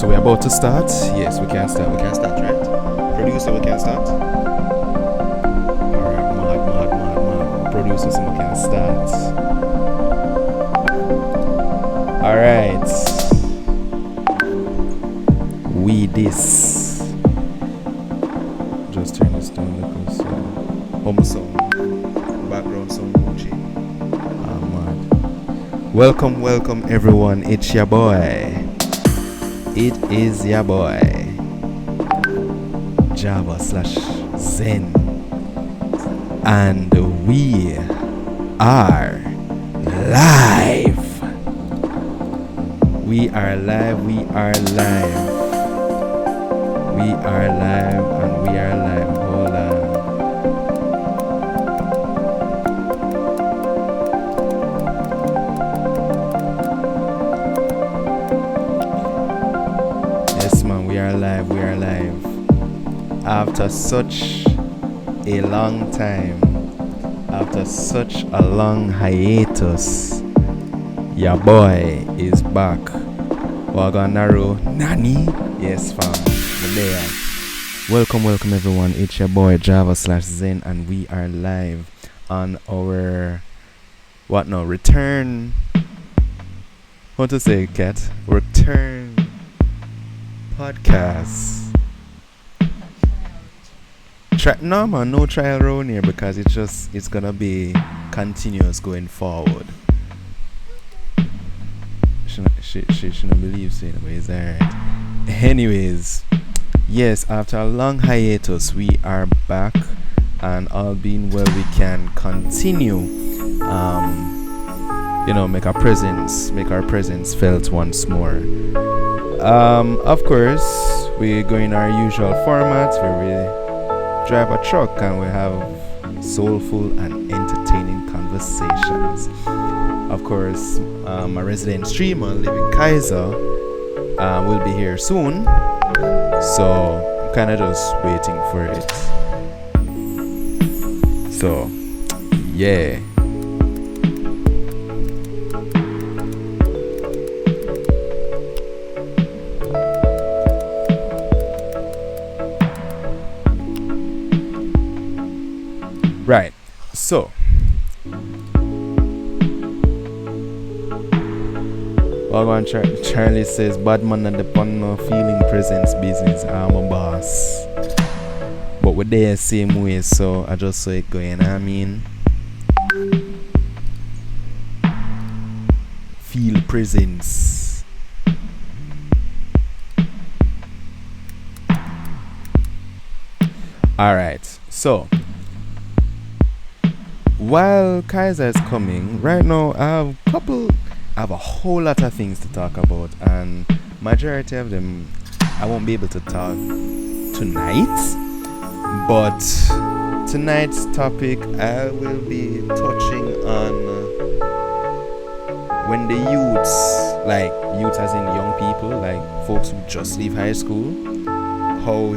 So we're about to start. Yes, we can start. We can start, right? Producer, we can start. Alright, mad. Producer, so we can start. Alright. We this. Just turn this down because home sound. Background sound Gucci. Mad. Welcome everyone. It's your boy. It is your boy Java/Zen, and we are live. We are live. We are live. We are live, and we are live. Hold on. Yes, man, we are live. We are live. After such a long time, after such a long hiatus, your boy is back. Waganaro Nani. Yes, fam. There. Welcome everyone. It's your boy Java/Zen, and we are live on our return. What to say, Kat? Return podcast. No trial round here because it's gonna be continuous going forward. She shouldn't believe saying it, but it's alright. Anyways, yes, after a long hiatus, we are back, and all being well, we can continue. Make our presence felt once more. Of course, we go in our usual format where we drive a truck and we have soulful and entertaining conversations. Of course, my resident streamer, Living Kaiser, will be here soon. So I'm kind of just waiting for it. So yeah. Right. So Charlie says, "Bad man and the pun no feeling presence business. I'm a boss." But we're there same way, so I just saw it going. I mean, feel presence. Alright, so while Kaiser is coming, right now I have a whole lot of things to talk about, and majority of them I won't be able to talk tonight. But tonight's topic, I will be touching on when the youth as in young people, like folks who just leave high school, how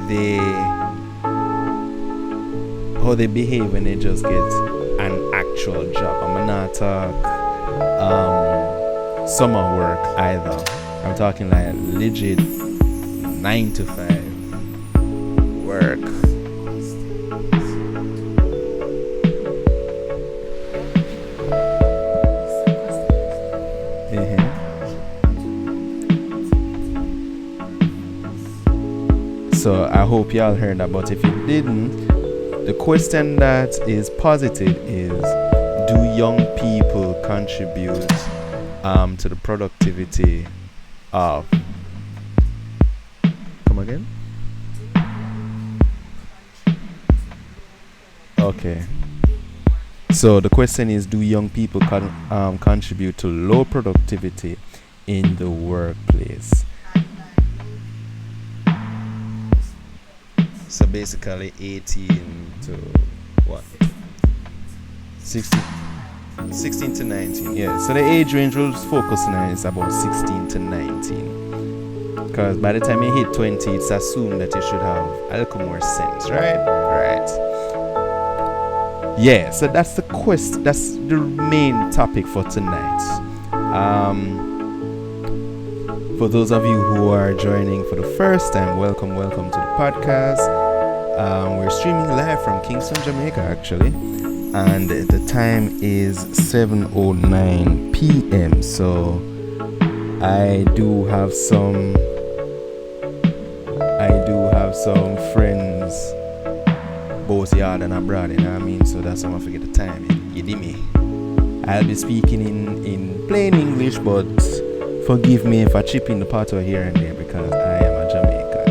they behave when they just get an actual job. I'm not talk summer work either. I'm talking like legit 9 to 5 work. So I hope y'all heard that, but if you didn't, the question that is posited is, do young people contribute to the productivity of... Come again? Okay. So the question is, do young people contribute to low productivity in the workplace? So basically 18 to what? 16 to 19. Yeah, so the age range we'll focus on is about 16 to 19. Because by the time you hit 20, it's assumed that you should have a little more sense, right? Right. Yeah, so that's the that's the main topic for tonight. For those of you who are joining for the first time, welcome to the podcast. We're streaming live from Kingston, Jamaica, actually, and the time is 7:09 p.m. So I do have some friends both yard and abroad, you know what I mean? So that's how I forget the time. You dig me? I'll be speaking in plain English, but forgive me if I chip in the patois here and there because I am a Jamaican.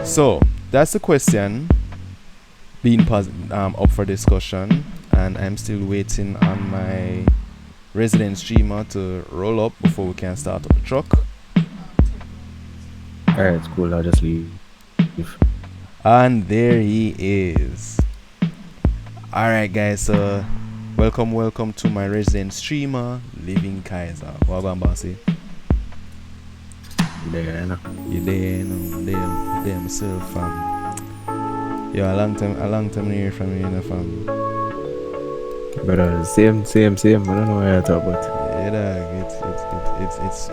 So that's the question being up for discussion, and I'm still waiting on my resident streamer to roll up before we can start up the truck. Alright, it's cool. I'll just leave. And there he is. Alright, guys, so welcome to my resident streamer, Living Kaiser. What about Bossy? You there, you know? You there, there myself, fam. Yeah, a long time to hear from you, you know, fam. But same. I don't know what you're talking about. Yeah, dog,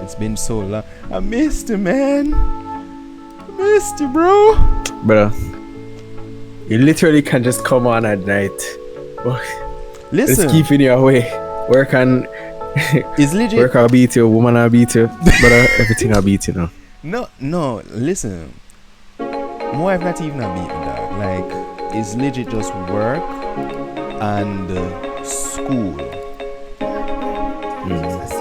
it's been so long. I missed you, man. I missed you, bro. Brother, you literally can just come on at night. Listen, it's keeping you away. Work on it's legit. Work I'll beat you, woman I'll beat you. Brother, everything I'll beat you now. No, listen. My wife not even a beat me, dog. Like, it's legit just work and school. Yes.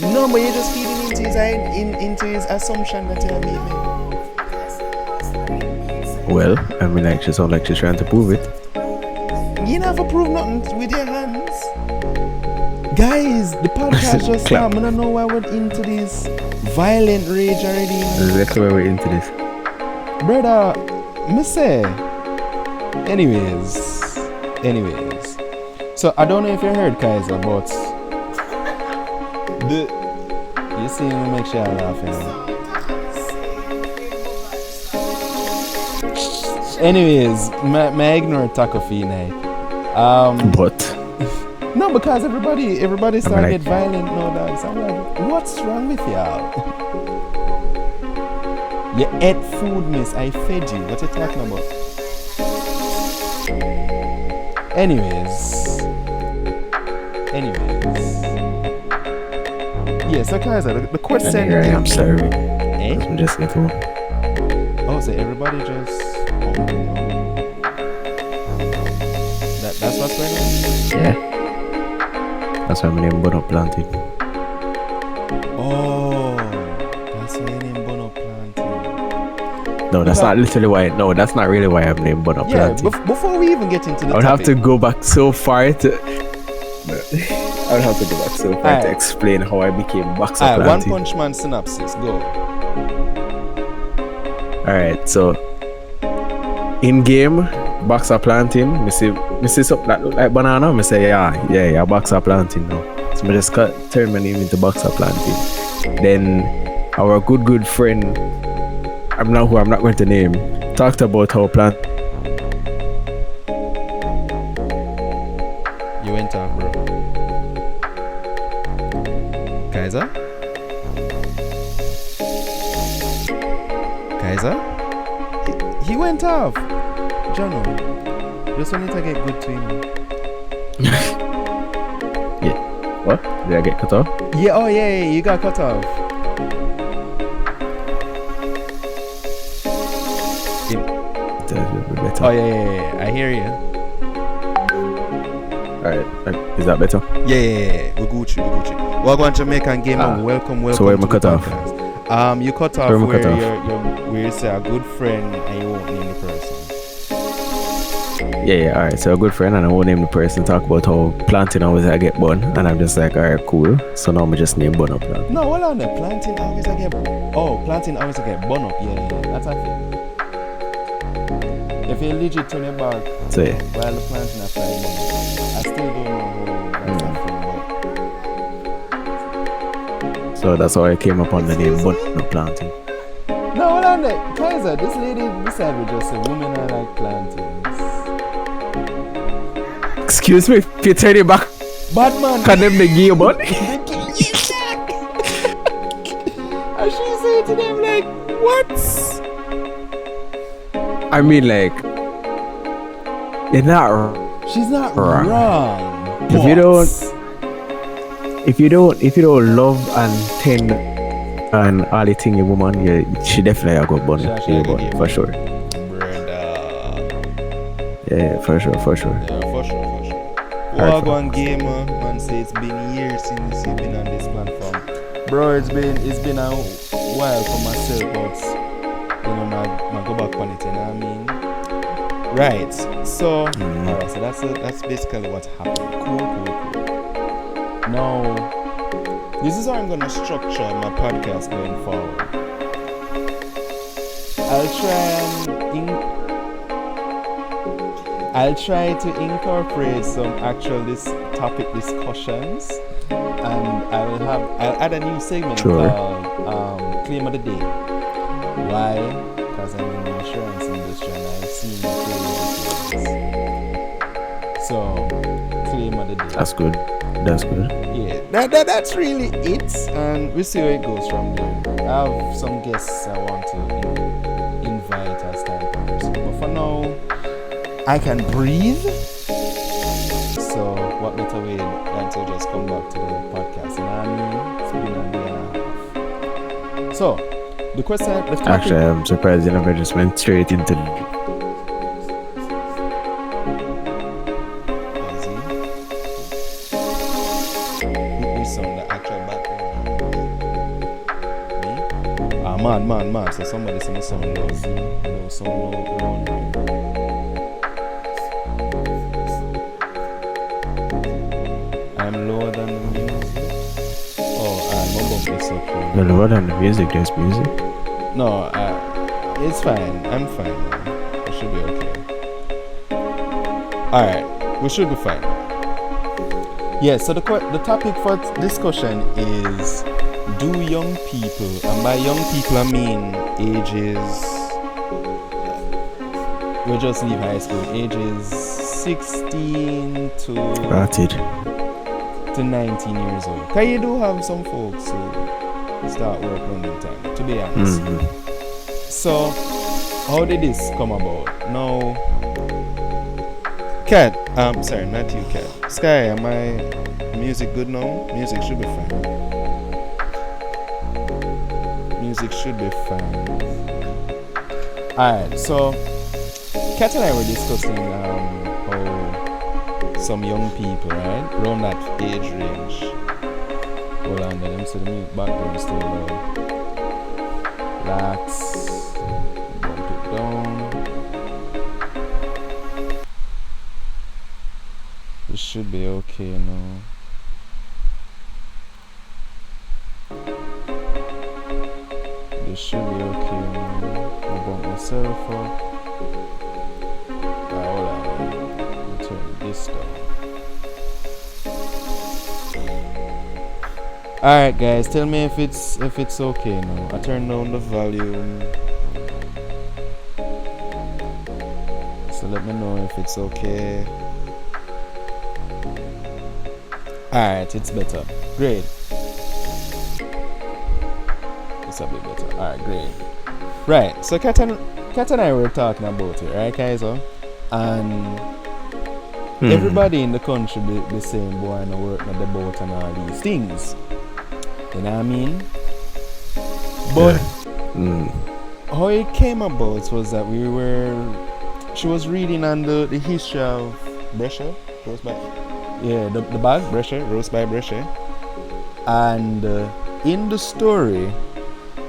No, but you're just feeding into his assumption that you're beating me. Well, I mean, like, she sound like she's trying to prove it. You never prove nothing with your hands. Guys, the podcast just started. I don't know why we're into this violent rage already. Exactly why we're into this. Brother, me say. Anyways. So, I don't know if you heard, Kaiser, but you see me make sure I laugh, you know. Anyways, my ignore taco fee night. But no, because everybody started get violent now, dog. So I'm like, what's wrong with y'all? You ate food, miss. I fed you. What you talking about? Anyways. Yeah, so Kaiser, the question. I'm sorry. Eh? I'm just get home. Oh, so everybody just. That's what's going on? Yeah. That's why my name Bono Planting. Oh, that's why your name Bono Planting. No, that's not literally why. No, that's not really why I'm named Bono Planting. Yeah, before we even get into the I would topic, have to go back so far to explain how I became Boxer Planting. One Punch Man synopsis, go. Alright, so in game, Boxer Planting, me see something that look like banana, me say yeah, Boxer Planting now. So I just turn my name into Boxer Planting. Then our good friend, I'm not going to name, talked about how plant. You went off, bro. Kaiser? He went off. Jono, just wanted to get good to him. Yeah. What? Did I get cut off? Yeah, oh yeah, you got cut off. Oh yeah, I hear you. Alright, is that better? Yeah, we're Gucci. Welcome Jamaican Gamer, welcome so where to am I cut off? You cut off where you say a good friend and you won't name the person. Yeah, alright, so a good friend and I won't name the person talk about how planting always I get bun, and I'm just like, alright, cool. So now I just name bun up now. No, hold on, planting always I get bun up, yeah, that's a thing. If you legit turn your back so, yeah. while the planting are flying, I still don't know how that's happening, but so that's how I came up on the name bun up planting. No, hold on there. Kaiser, this lady beside me just said women are like plantings. excuse me, if you turn it back, Bad man. can them the gear money? And she said to them like, what? I mean, like, you're not. She's not Right. wrong. If you don't love and tend and all the thing a woman, yeah, she definitely a good bunny. She a good Yeah, game. for sure. Brother. Yeah, for sure. Yeah, for sure. Hard Walk for- on gamer, man say it's been years since you've been on this platform. Bro, it's been a while for myself, but you know, my go back on it, you know what I mean? Right. So alright, so that's basically what happened. Cool. Now this is how I'm gonna structure my podcast going forward. I'll try to incorporate some actual topic discussions, and I'll add a new segment Sure. called Claim of the Day. Why? Because I'm in the insurance industry and I've seen claims. So, Claim of the Day. That's good. Yeah, that's really it, and we'll see where it goes from there. I have some guests I want to invite as time progresses, but for now, I can breathe. So, what better way than to just come back to the podcast? You know what I mean? It's been a day and a half. So, the topic. Actually, I'm surprised you never just went straight into. Man. So somebody sing a song low. No song low around here. I'm lower than the music. Oh, my bump is so cool. No, lower than the music. There's music. No, it's fine. I'm fine now. It should be okay. Alright, we should be fine. Yeah, so the topic for discussion is, do young people, and by young people I mean ages, we'll just leave high school, ages 16 to Rotted. 19 years old. Because you do have some folks who start work running time, to be honest. So, how did this come about? Now, Kat, sorry, not you, Kat. Sky, am I music good now? Music should be fine. Music should be fine. Alright, so Kat and I were discussing how some young people, right, around that age range. Hold on, let them see the music background still low. Relax. Bump it down. This should be okay now. This should be okay now. I'll bump myself up. Hold on. Let me turn this down. Alright guys, tell me if it's okay now. I turned down the volume. So let me know if it's okay. Alright, it's better. Great. It's a bit better. Alright, great. Right, so Kat and I were talking about it, right, Kaiser? And everybody in the country be saying, boy, I know work at the boat and all these things. You know what I mean? But how it came about was that she was reading on the history of Brescia, Rose by, yeah, the bag, Brescia, Rose by Brescia. And in the story,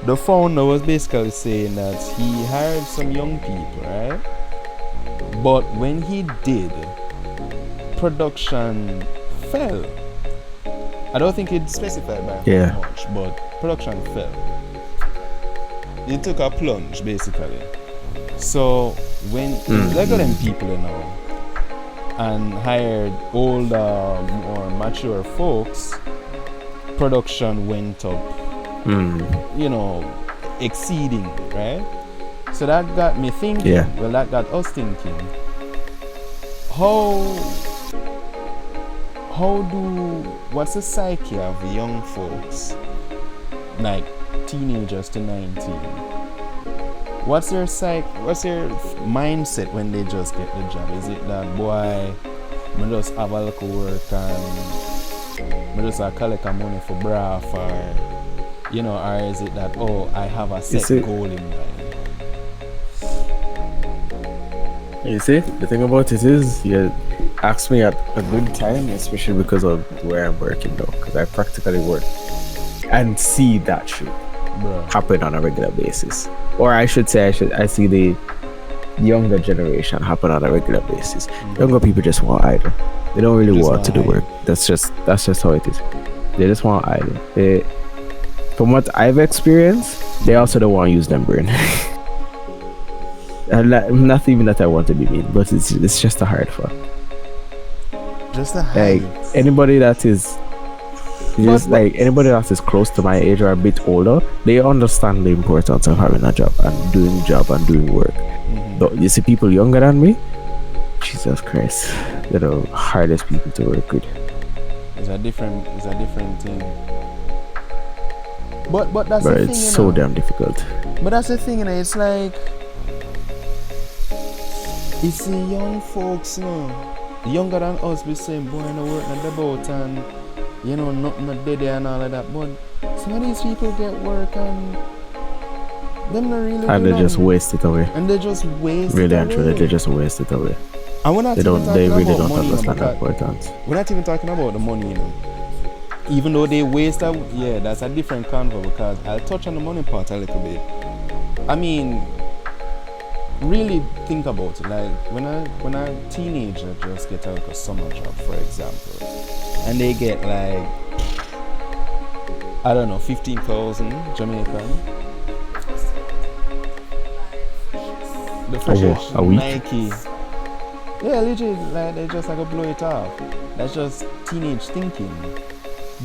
the founder was basically saying that he hired some young people, right? But when he did, production fell. I don't think it specified by how much, but production fell. It took a plunge, basically. So when they got them people, you know, and hired older, more mature folks, production went up, you know, exceeding, right? So that got me thinking, well, that got us thinking, how what's the psyche of young folks, like teenagers to 19? What's their mindset when they just get the job? Is it that, boy, I just have a little work and I just collect money for bra, or or is it that, oh, I have a set goal in mind? You see, the thing about it is, you ask me at a good time, especially because of where I'm working now, because I practically work and see that shit happen on a regular basis. Or I should say, I see the younger generation happen on a regular basis. Younger people just want idle. They don't really want to do work. That's just how it is. They just want idle. From what I've experienced, they also don't want to use them brain. And not even that I want to be mean, but it's just a hard fact. Just a hard. Like anybody that is anybody that is close to my age or a bit older, they understand the importance of having a job and doing work. But you see people younger than me, Jesus Christ, they're the hardest people to work with. It's a different thing. But that's the thing. It's so damn difficult. But that's the thing, it's like, it's the young folks younger than us, be saying, boy, no work not about, and nothing not dead and all of that. But some of these people get work and them not really. And they just waste it away. And they just waste really it away. And truly, they just waste it away. And we're not they really don't understand the importance. We're not even talking about the money, Even though they waste that, that's a different convo, because I'll touch on the money part a little bit. I mean, really think about it. Like when a teenager just get out a summer job, for example, and they get like, I don't know, 15,000 Jamaican. The freshest a week? Nike. Yeah, literally, like they just blow it off. That's just teenage thinking.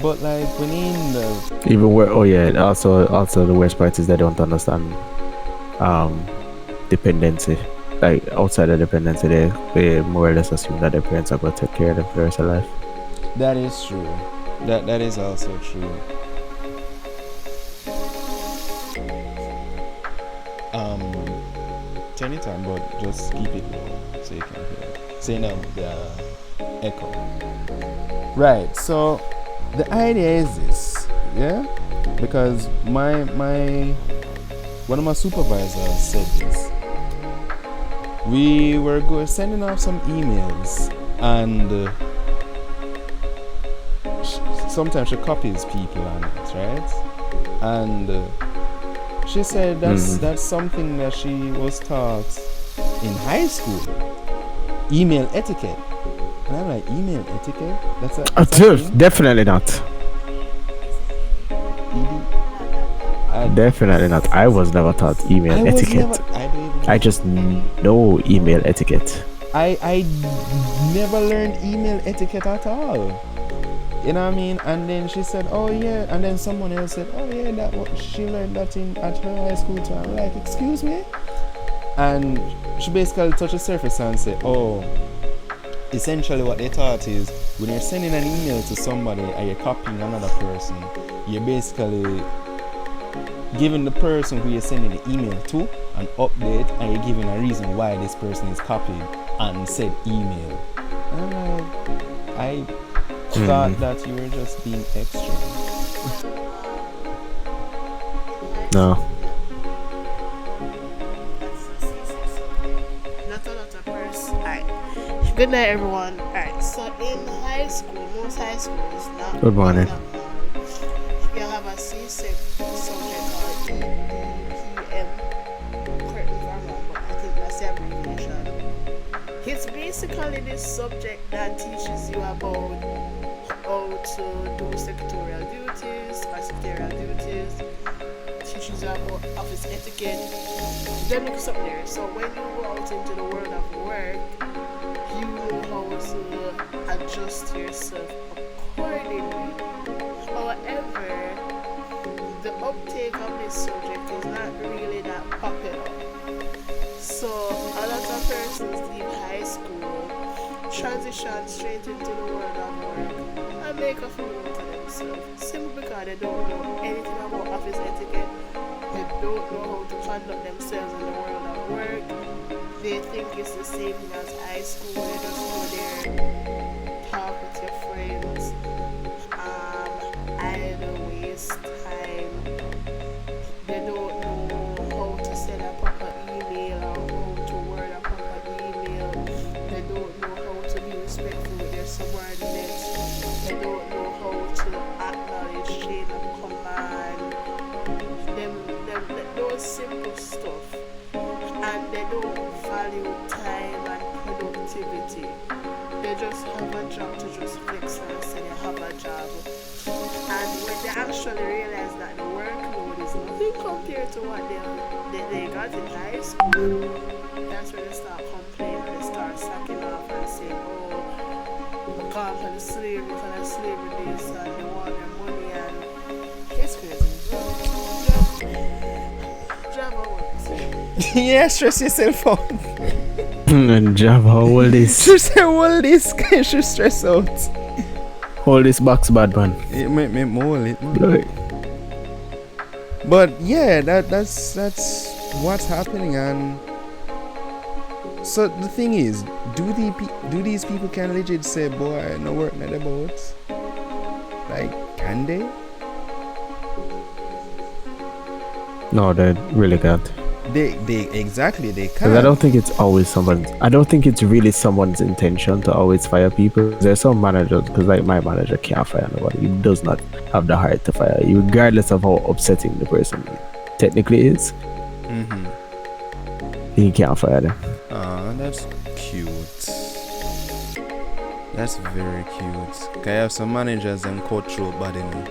But like when in the even where also the worst part is they don't understand dependency. Like outside of dependency, they more or less assume that their parents are going to take care of them for the rest of life. That is true. That is also true. Turn it on, but just keep it low so you can hear. Say now the echo. Right. So the idea is this, because my one of my supervisors said this. We were sending out some emails, and sometimes she copies people on it, right? And she said that's something that she was taught in high school, email etiquette. And I'm like, email etiquette? That's a definitely not. Definitely not. I was never taught email etiquette. I just know email etiquette. I never learned email etiquette at all. You know what I mean? And then she said, oh yeah. And then someone else said, oh yeah, that what she learned that at her high school too. I'm like, excuse me? And she basically touched the surface and said, oh, essentially what they taught is when you're sending an email to somebody and you're copying another person, you're basically giving the person who you're sending the email to an update, and you're giving a reason why this person is copied and said email. And I'm like, I thought that you were just being extra. No. Not a lot of person. Alright. Good night, everyone. Alright, so in high school, most high schools now. Good morning. You have a C6 subject called EDPM. Correct me if I'm wrong, but I think that's the abbreviation. It's basically this subject that teaches you about how to do secretarial duties or secretarial duties, teaches you about office etiquette. Then look up there. So when you go out into the world of work, you know how to adjust yourself accordingly. However, the uptake of this subject is not really that popular. So a lot of persons leave high school, transition straight into the world of work, make a fool to themselves simply because they don't know anything about office etiquette. They don't know how to conduct themselves in the world of work. They think it's the same thing as high school. They just go there, talk with your friends, idle, waste time. They don't know how to send a proper email or how to word a proper email. They don't know how to be respectful with their subordinates. They don't know how to acknowledge chain of command. Those simple stuff. And they don't value time and productivity. They just have a job to just fix and say they have a job. And when they actually realize that the workload is nothing compared to what they got in high school, that's when they start complaining and they start sacking off and saying, oh, the company slavery and slavery this and they want their money and it's crazy. Java works. Yeah, stress yourself out. And Java, all this. Stress all this. You should stress out. All this box bad man. It make more it. Like, But yeah, that's what's happening. And so the thing is, do these people can legit say, boy, no work not about? Like, can they? no, they really can't. They exactly they Because can. I don't think it's always someone's. I don't think it's really someone's intention to always fire people. There's some managers, because like my manager can't fire nobody. He does not have the heart to fire you, regardless of how upsetting the person technically is. He can't fire them. Ah, that's cute. That's very cute. I have some managers and cutthroat body now.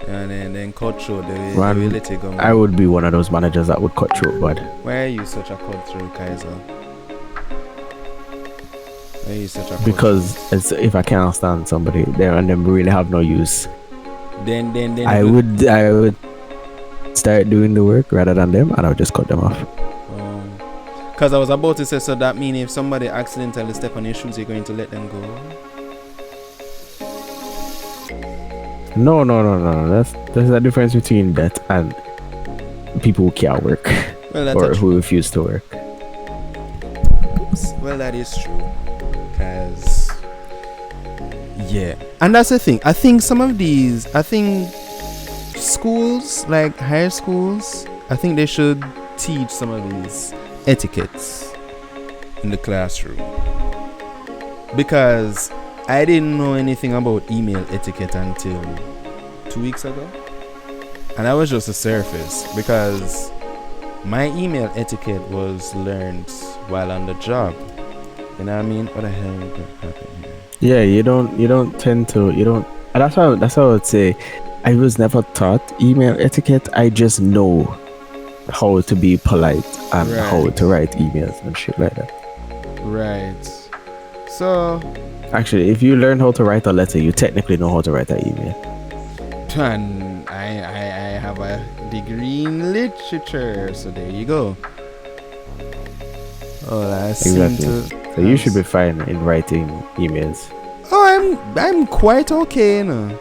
And then cutthroat, they will let it go. I would be one of those managers that would cut through, but Why are you such a cutthroat, Kaiser? Why are you such a cutthroat? because it's, if I can't stand somebody there and them really have no use, Then I would start doing the work rather than them, and I would just cut them off. Because I was about to say, so that means if somebody accidentally step on your shoes, you're going to let them go? No. There's a difference between that and people who can't work Well, that's or who refuse to work. Well, that is true. Because, yeah. And that's the thing. I think schools, like higher schools, I think they should teach some of these etiquettes in the classroom. Because I didn't know anything about email etiquette until 2 weeks ago. And that was just the surface, because my email etiquette was learned while on the job. You know what I mean? What the hell happened here? Yeah, you don't tend to, and that's why I would say I was never taught email etiquette. I just know how to be polite and how to write emails and shit like that. Right. So, actually, if you learn how to write a letter, you technically know how to write an email. and I have a degree in literature, so there you go. Oh, I seem Exactly. So you should be fine in writing emails. Oh, I'm quite okay, you know.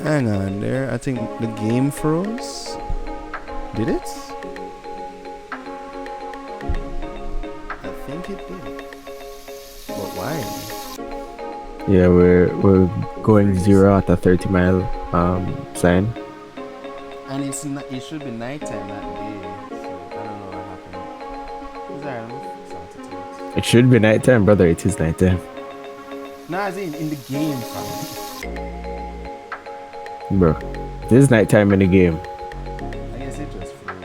Hang on there. I think the game froze. Did it? I think it did. But why? Yeah, we're going 0 at a 30-mile sign. And it should be nighttime that day. So I don't know what happened. Is there enough? Sort it. It should be nighttime, brother. It is nighttime. No, as in the game, fam. Bro, it is nighttime in the game. I guess it just froze.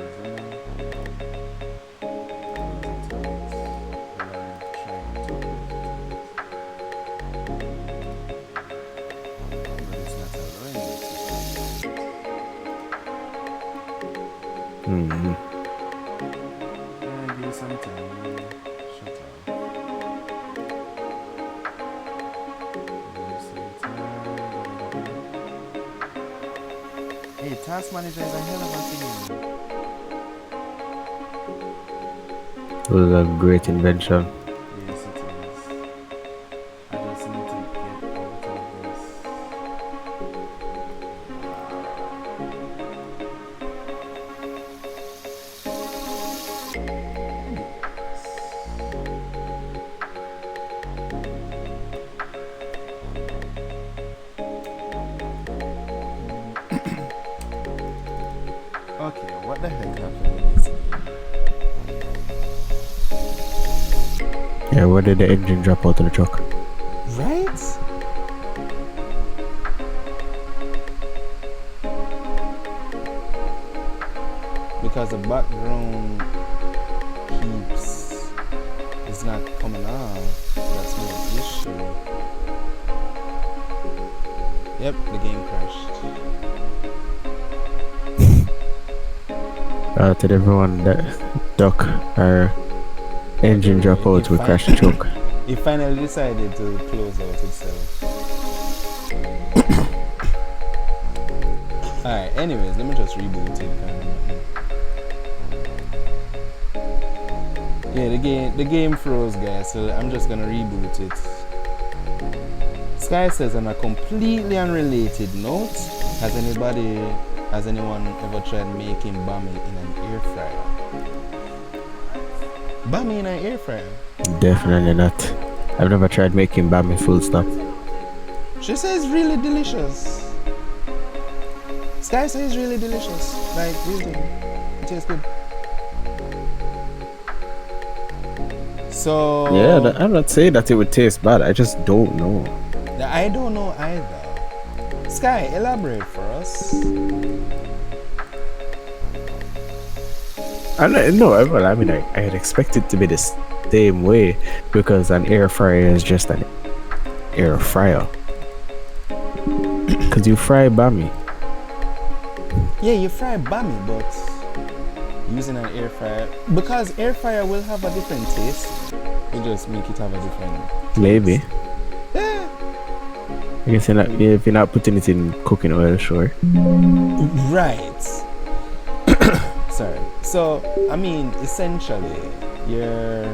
Mm-hmm. Give it some time. Shut up. Hey, Task Manager is a hell of a thing. It was a great invention. Yes, it is. I just need to Okay, what the heck happened with this? Yeah, where did the engine drop out of the truck? Right? Because the background keeps is not coming off. That's no issue. Yep, the game crashed. To everyone that duck our engine drop out, we crash the truck. It finally decided to close out itself. Alright, anyways, let me just reboot it. Yeah, the game froze, guys, so I'm just gonna reboot it. Sky says, on a completely unrelated note, has anyone ever tried making bami in an air fryer? Bami in an air fryer? Definitely not. I've never tried making bami full stop. She says really delicious. Sky says really delicious. Like, really. It tastes good. So... Yeah, I'm not saying that it would taste bad. I just don't know. I don't know either. Sky, elaborate for us. No, well, I mean, I'd expect it to be the same way because an air fryer is just an air fryer. Because you fry bami. Yeah, you fry bami, but using an air fryer, because air fryer will have a different taste. You just make it have a different taste. Maybe. Yeah. I guess if you're not putting it in cooking oil, sure. Right. Sorry. So, I mean, essentially, you're...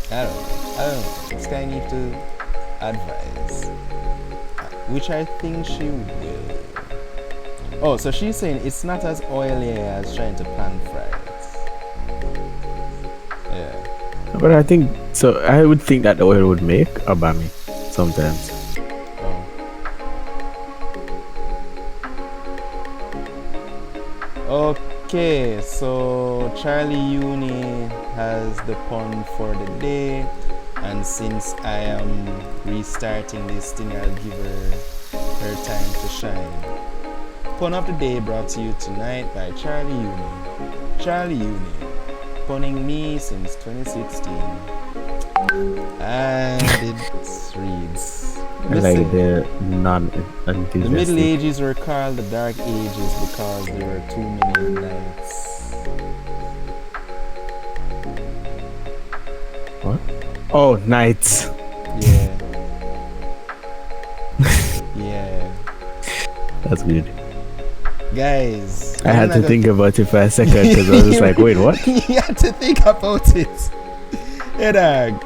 I don't know. Sky needs to advise. Which I think she will. Oh, so she's saying it's not as oily as trying to pan fry it. Yeah. But I think, so I would think that the oil would make a bami sometimes. Oh. Okay, so Charlie Uni has the pun for the day, and since I am restarting this thing, I'll give her time to shine. Pun of the day brought to you tonight by Charlie Uni. Charlie Uni, punning me since 2016. And it reads... Like the non-enthusiastic. The Middle Ages were called the Dark Ages because there were too many nights. What? Oh, nights. Yeah. Yeah. That's good. Guys. I had to think about it for a second because I was just like, wait, what? You had to think about it. Yeah, dog.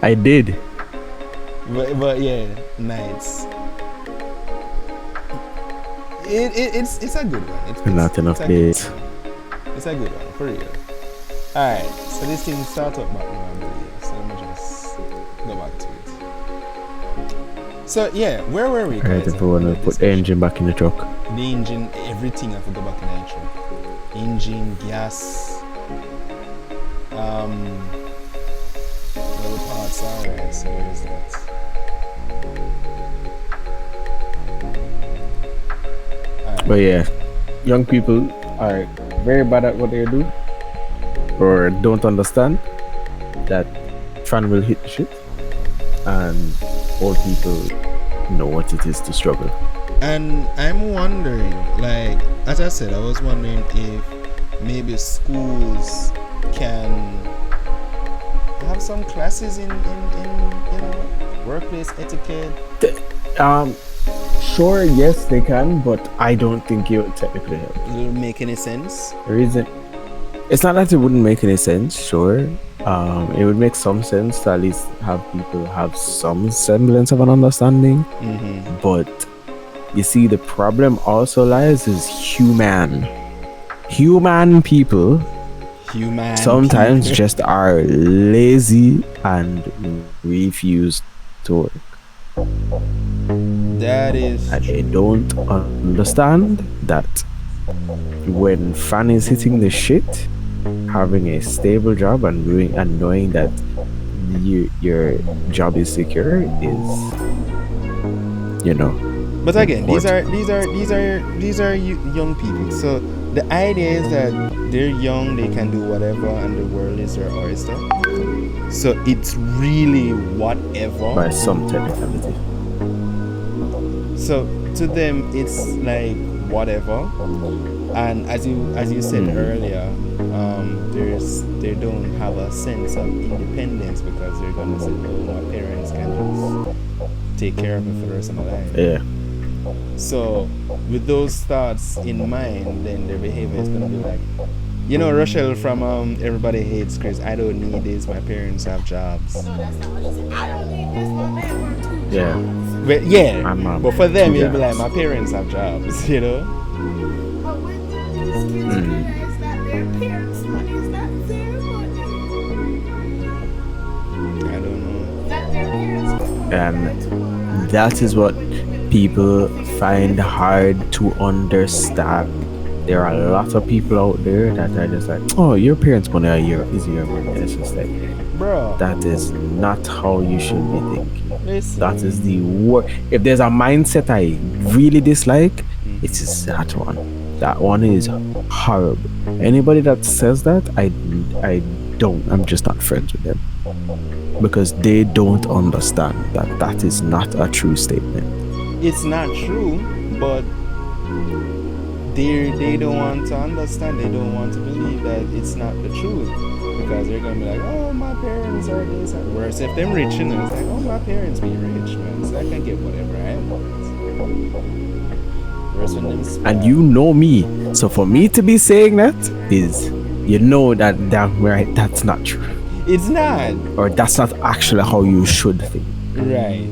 I did. But yeah, nights. It's a good one. Not enough days. It's a good one, for real. Alright, so this thing starts up back now, I believe. So let me just go back to it. So yeah, where were we? Alright, if we want to put the engine back in the truck. The engine, everything I have to go back in the truck. Engine, gas, well, the parts are right, so where is that? But yeah, young people are very bad at what they do or don't understand that fun will hit the shit, and old people know what it is to struggle. And I'm wondering, like, as I said, I was wondering if maybe schools can have some classes in workplace etiquette. Sure, yes, they can, but I don't think it would technically help. It wouldn't make any sense. The reason, it's not that it wouldn't make any sense, sure. It would make some sense to at least have people have some semblance of an understanding. Mm-hmm. But you see, the problem also lies is human people sometimes people just are lazy and refuse to work. That is And they don't understand that when fan is hitting the shit, having a stable job and doing and knowing that your job is secure is, you know, But again, important. these are young people. So the idea is that they're young, they can do whatever, and the world is their oyster. So it's really whatever. By some technicality. So to them, it's like whatever. And as you said earlier, they don't have a sense of independence because they're gonna say, "Oh, my parents can just take care of me for the rest of my life." Yeah. So with those thoughts in mind, then their behavior is gonna be like, Rochelle from Everybody Hates Chris. I don't need this. My parents have jobs. No, that's not what she said. I don't need this. My man work 2 Yeah. jobs. But yeah, My mom. but for them, 2 it'll be like jobs. my parents have jobs. But when these kids realize that their parents' money is not their money, I don't know. that their parents will come And by tomorrow, that is what people find hard to understand. There are a lot of people out there that are just like, oh, your parents' money is your money. It's just like, Bro, that is not how you should be thinking. listen. That is the worst. If there's a mindset I really dislike, it is that one. That one is horrible. Anybody that says that, I don't. I'm just not friends with them because they don't understand that that is not a true statement. It's not true, but they don't want to understand. They don't want to believe that it's not the truth because they're gonna be like, "Oh, my parents are this." And worse, if them rich, it's like, "Oh, my parents be rich, man, so I can get whatever I want." Worse when them And you know me, so for me to be saying that is, you know that damn right that's not true, it's not or that's not actually how you should think. right.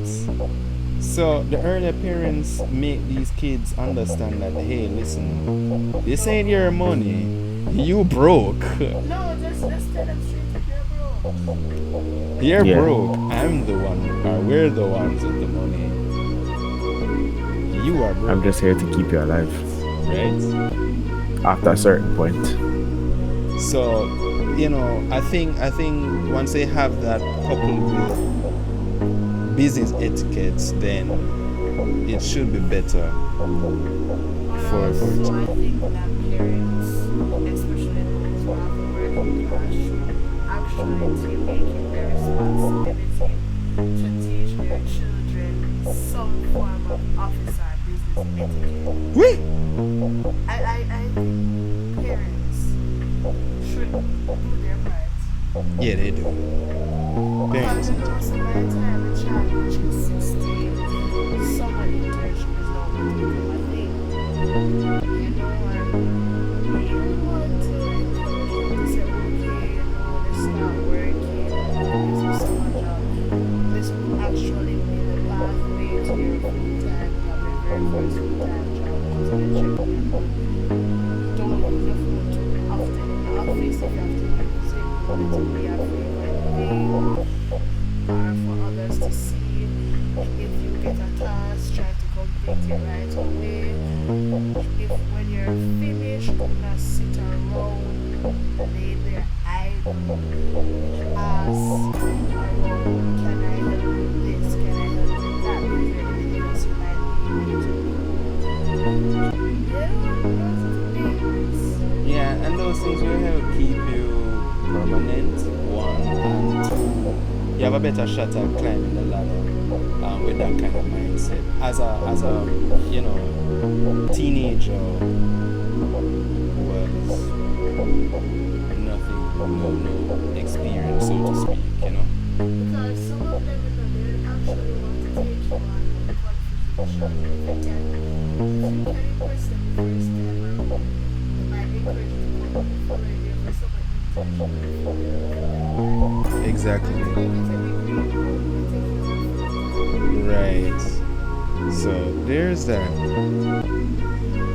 So the earlier parents make these kids understand that, hey, listen, this ain't your money. You broke. no, just tell them straight up, you're broke. You're Yeah. broke. I'm the one, or we're the ones with the money. You are broke, I'm just here to keep you alive right? after a certain point. So, I think once they have that coupled with business etiquettes, then it should be better for So it. I think that parents, especially those who have a working class, should actually make it their responsibility to teach their children some form of office or business etiquette. Wait. I think parents should do their part. Yeah, they do. Because Parents. you know, so by the time a child reaches 16, someone internship is not going to become a thing. And you want to encourage them to say, okay, let's start working, this is summer job. This will actually be the pathway to your full-time job, your very first full-time job, because eventually don't use your phone too often in the office if you have to use it, to be a frequent thing, or for others to see. If you get a task, try to complete it right away. If when you're finished, do not sit around, lay there idle, ask around, can I help with this, can I help with that, is there anything else you might need me to do? Yeah, lots of things. Yeah, and those things will help keep you permanent, one, and two, you have a better shot at climbing the ladder with that kind of mindset. As a teenager who was nothing, no experience, so to speak, Because some of them, they actually want to take you on the qualification. If you can impress them the first time around, they might encourage you to come the following year for some internship. Exactly. If they get a degree, they take you on. Right. So there's that.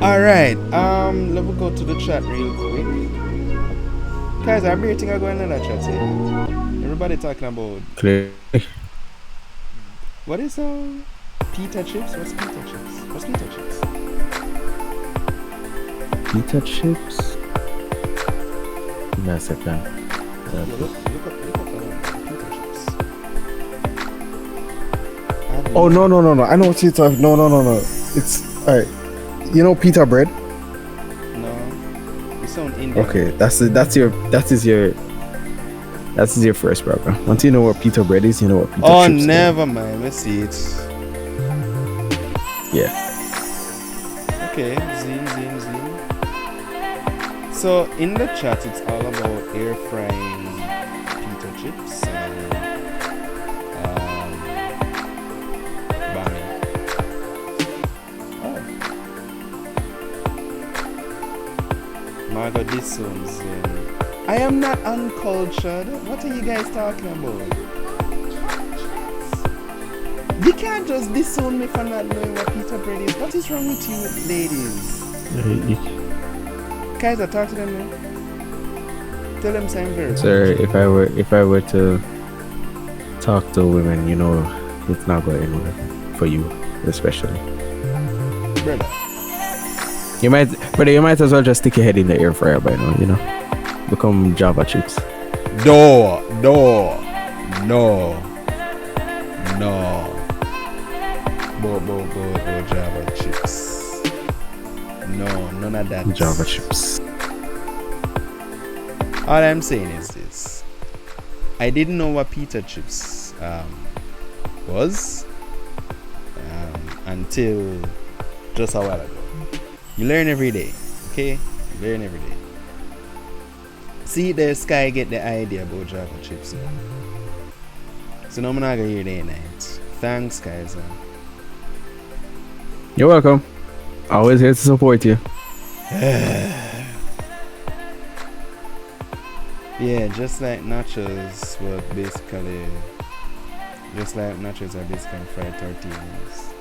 Alright, let me go to the chat real quick. Guys, I'm here think I go in that chat here. Everybody talking about Clearly. what is pita chips? What's pita chips? What's pita chips? Pita chips. Give me a second. Yeah, look up pita chips. Oh no! I know what you're talking. No. It's alright. You know pita bread? No, you sound Indian. Okay, that's your first problem. Once you know what pita bread is, you know what pita Oh, chips never mind. Let's see it. is. Yeah. Okay, zing. So in the chat, it's all about air frying pita chips and banging. Oh, Margot, this one's. I am not uncultured. What are you guys talking about? You can't just disown me for not knowing what pita bread is. What is wrong with you, ladies? Kaiser, talk to them now. Tell them same very. Sir, if I were to talk to women, you know, it's not going anywhere for you, especially. Brother. You might as well just stick your head in the air fryer by now, you know. Become Java chips. No. Bo Java chips. No, none of that. Java chips. All I'm saying is this. I didn't know what pita chips was until just a while ago. You learn every day, okay? You learn every day. See, the Sky get the idea about Java chips. So now I'm not gonna hear day and night. Thanks, Kaiser. You're welcome. Always here to support you. Yeah, just like nachos were basically nachos are basically fried tortillas.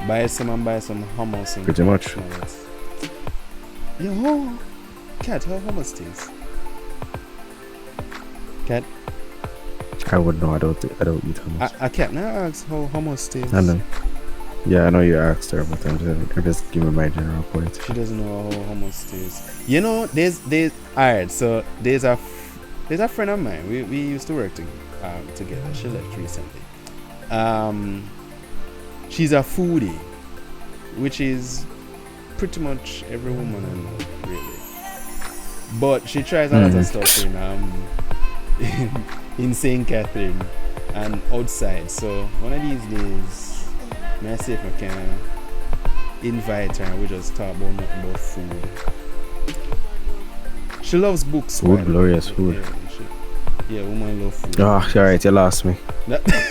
Buy some hummus and Pretty much. Yo, Cat, how hummus taste? Cat, I would know. I don't eat hummus. I can't now ask how hummus tastes. I know. Yeah, I know you asked her, but I'm just giving my general point. She doesn't know how hummus tastes. You know, there's alright. So there's a friend of mine. We used to work together. She left recently. She's a foodie, which is pretty much every woman I know, really. But she tries a lot of stuff in St. Catherine and outside. So one of these days, may I see if I can invite her and we just talk about nothing but food. She loves books. Food, glorious food. Yeah, woman love food. Oh, alright, you lost me.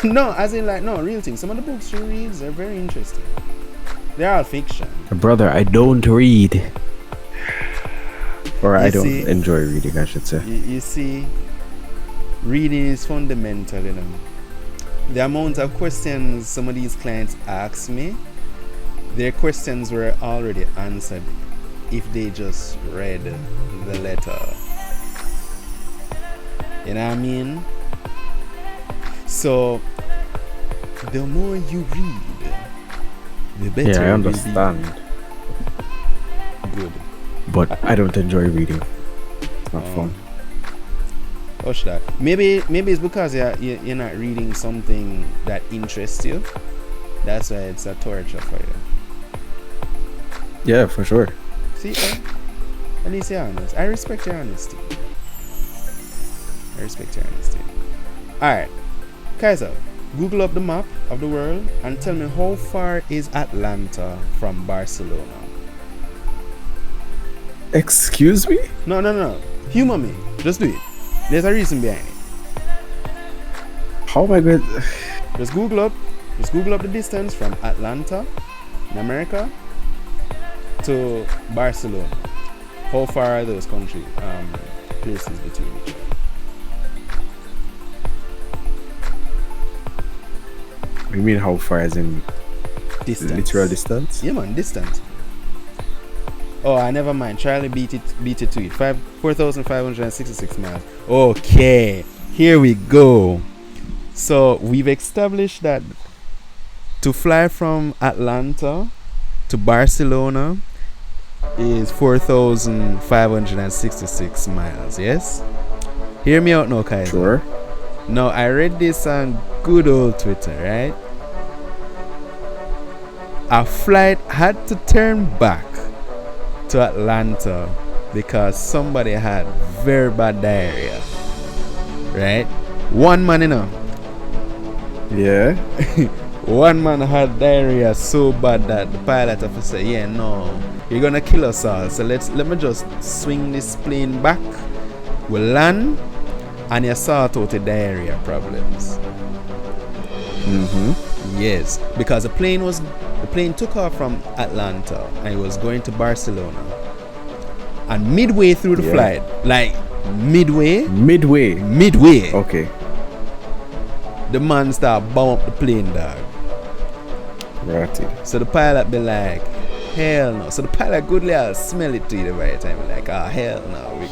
No, as in like, no, real thing. Some of the books she reads are very interesting. They're all fiction. Brother, I don't read. Or I don't see, enjoy reading, I should say. You see, reading is fundamental, you know. The amount of questions some of these clients ask me, their questions were already answered if they just read the letter. You know what I mean? So, the more you read, the better. Yeah, I it will understand. be. Good. But I don't enjoy reading. It's not fun. Watch that. Maybe it's because you're not reading something that interests you. That's why it's a torture for you. Yeah, for sure. See, at least you're honest. I respect your honesty. Alright, Kaiser, Google up the map of the world and tell me how far is Atlanta from Barcelona? Excuse me? No. Humor me. Just do it. There's a reason behind it. How am I going? Just Google up the distance from Atlanta in America to Barcelona. How far are those places between each other? You mean how far as in Distance. literal distance? Yeah, man, distance. Oh, I never mind. Charlie beat it to it. 4,566 miles. Okay, here we go. So we've established that to fly from Atlanta to Barcelona, is 4,566 miles. Yes. Hear me out now, Kaiser. Sure. Now I read this on good old Twitter, right? A flight had to turn back to Atlanta because somebody had very bad diarrhea. Right? One man, Yeah. one man had diarrhea so bad that the pilot officer, yeah, no, you're gonna kill us all. So let me just swing this plane back. We'll land and you sort out the diarrhea problems. Mm-hmm. Yes, because the plane took off from Atlanta and it was going to Barcelona. And midway through the flight, like midway, Okay. the man start bomb up the plane, dog. Right. So the pilot be like, hell no. So the pilot goodly I'll smell it to you the right time. Like, ah, hell no.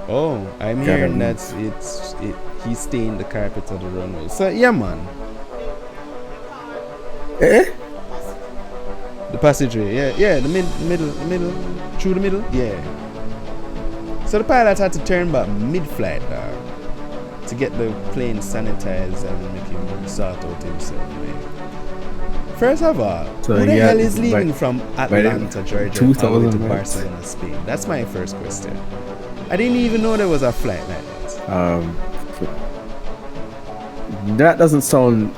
Oh, I'm hearing that he stained the carpet of the runway. So yeah, man. Eh? The passageway, yeah, the middle, through the middle, yeah. So the pilot had to turn back mid-flight, dog, to get the plane sanitized and make him sort out himself. Man. First of all, So who the yeah, hell is leaving by- from by Atlanta, Georgia, all the way to 2000 miles. Barcelona, Spain? That's my first question. I didn't even know there was a flight like that. That doesn't sound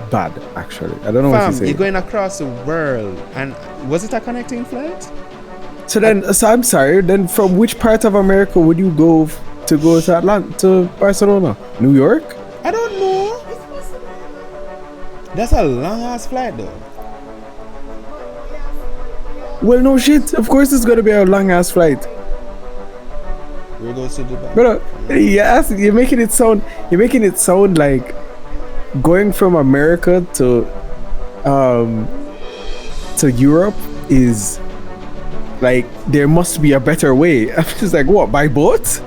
bad, actually. I don't know what Fam, to say. you're going across the world, and was it a connecting flight? So I'm sorry. Then, from which part of America would you go to Atlanta, to Barcelona, New York? I don't know. That's a long ass flight, though. Well, no shit. Of course, it's gonna be a long ass flight. Where goes to Dubai? But yes, you're making it sound like going from America to Europe is like there must be a better way. I'm just like, what, by boat?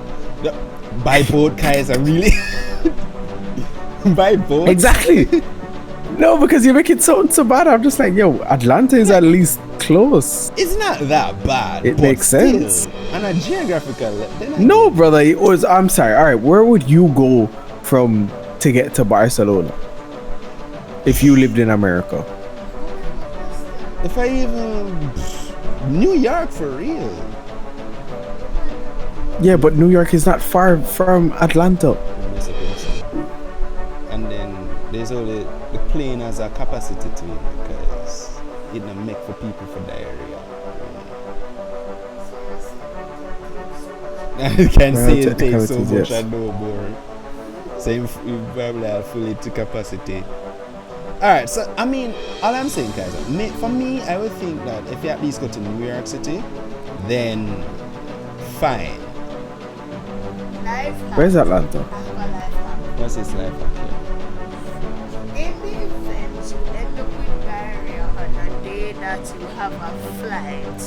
By boat, Kaiser, really? By boat? Exactly. No, because you make it sound so bad. I'm just like, yo, Atlanta is at least close. It's not that bad. It but makes still, sense. On a geographical level. No, brother, it was. I'm sorry. All right, where would you go from to get to Barcelona if you lived in America? If I even New York for real. Yeah, but New York is not far from Atlanta. And then there's only the plane has a capacity to it because it don't make for people for diarrhea. I can Well, say it takes so technicalities, much yes. and no more. So you probably have fully to capacity. Alright, so I mean, all I'm saying, guys, for me, I would think that if you at least go to New York City, then fine. Where's Atlanta? What's this life up here? In the event you end up with diarrhea on a day that you have a flight,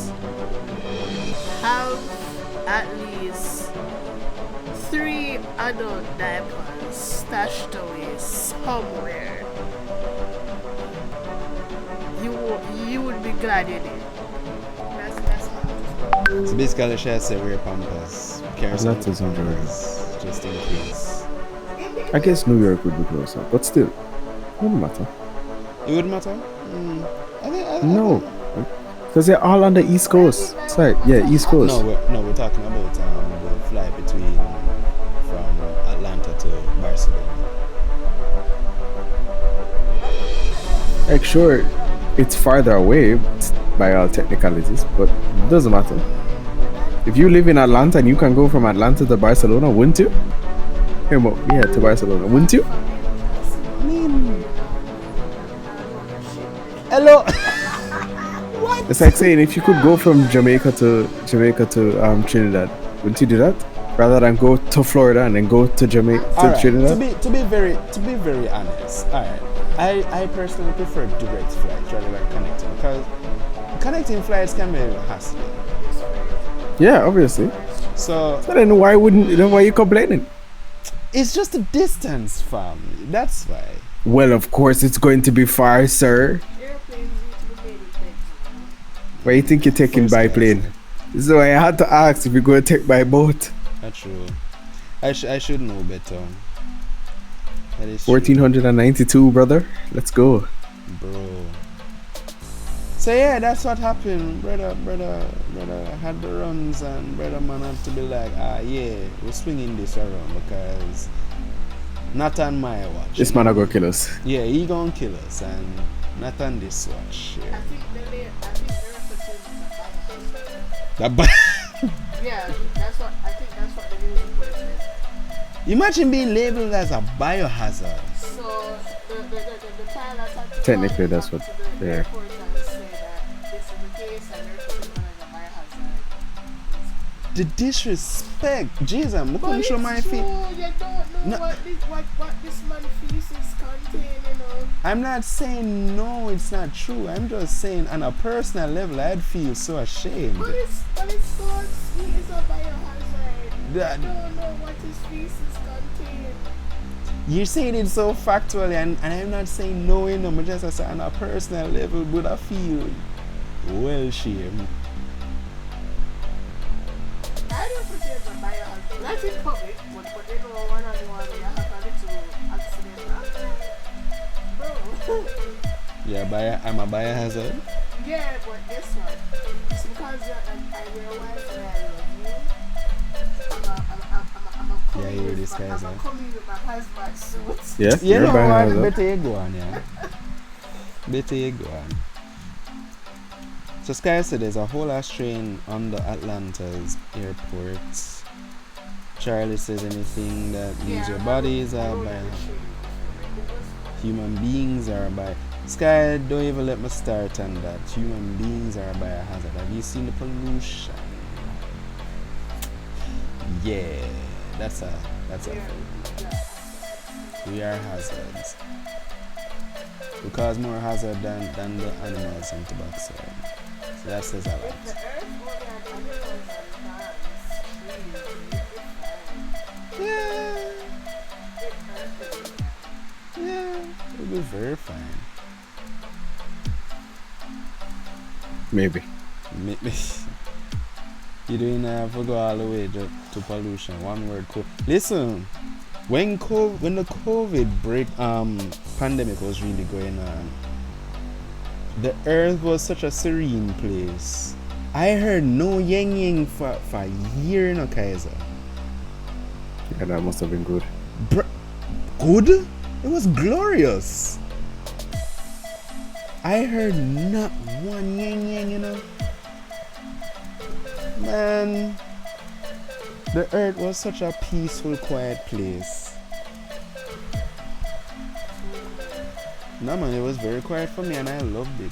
have at least 3 adult diapers stashed away somewhere. You would be glad you did. That's all. So basically, should I say wear pampers? Carry some Atlanta's in Georgia. pampers, just in case. I guess New York would be closer, but still, wouldn't matter. It wouldn't matter? I think, No, because they're all on the East Coast. Sorry, yeah, East Coast. No, we're talking about the flight from Atlanta to Barcelona. Like, sure, it's farther away by all technicalities, but it doesn't matter. If you live in Atlanta and you can go from Atlanta to Barcelona, wouldn't you? Yeah, to Barcelona, wouldn't you? Hello. It's like saying if you could go from Jamaica to Trinidad, wouldn't you do that? Rather than go to Florida and then go to Jamaica to Alright, Trinidad? to be very honest, alright. I personally prefer direct flights rather than connecting because connecting flights can be hassling. Yeah, obviously. So then why are you complaining? it's just a distance, fam. That's why. Well, of course it's going to be far, sir. Airplanes need to be made with legs. Why you think you're taking First by class. plane? So I had to ask if you're going to take by boat. That's true. I should know better. That is true, 1492, brother. Let's go. bro. So yeah, that's what happened. Brother had the runs, and brother man had to be like, yeah, we're swinging this around because not on my watch. This man are gonna kill us. Yeah, he gonna kill us, and not on this watch. I Yeah. think the reference is That ba- yeah, that's what I think. That's what the news report says. Imagine being labeled as a biohazard. So the pilot had to Technically, call that's back what- to the yeah. airport and say that this is the case and they're putting on as a biohazard. The disrespect. Jesus, I'm But gonna it's show my true. feet. You don't know No. what this man feces contain. You know. I'm not saying no, it's not true. I'm just saying on a personal level, I'd feel so ashamed. But it's so he is a biohazard. That- You don't know what his feces contain. You're saying it so factually, and I'm not saying no, you know, but just I say on a personal level, but I feel well shamed. I don't put it as a biohazard. Not in public, but you know one and one you have a little accident. Bro. Yeah, I'm a biohazard. Yeah, but guess what? It's because I realize that I love you. I'm a Yeah, you this guy's I'm coming with my hazmat suit. Yeah, You you're know a what? biohazard. Better you go on, yeah. Better you go on. So Sky said there's a whole lot train on the Atlanta's airport. Charlie says anything that means your body is by human beings are by Sky, don't even let me start on that. Human beings are by a hazard. Have you seen the pollution? Yeah, that's a thing. We are hazards. We cause more hazard than the animals in tobacco. So that says a lot. The earth only had animals and plants, trees, Yeah, it's fine. yeah, it was very fine. Maybe. You doing go all the way to pollution. One word listen, when the COVID pandemic was really going on, the earth was such a serene place. I heard no yang for a year in Kaiser. Yeah, that must have been good. Good? It was glorious. I heard not one yang, you know. Man, the earth was such a peaceful, quiet place. No man, it was very quiet for me and I loved it.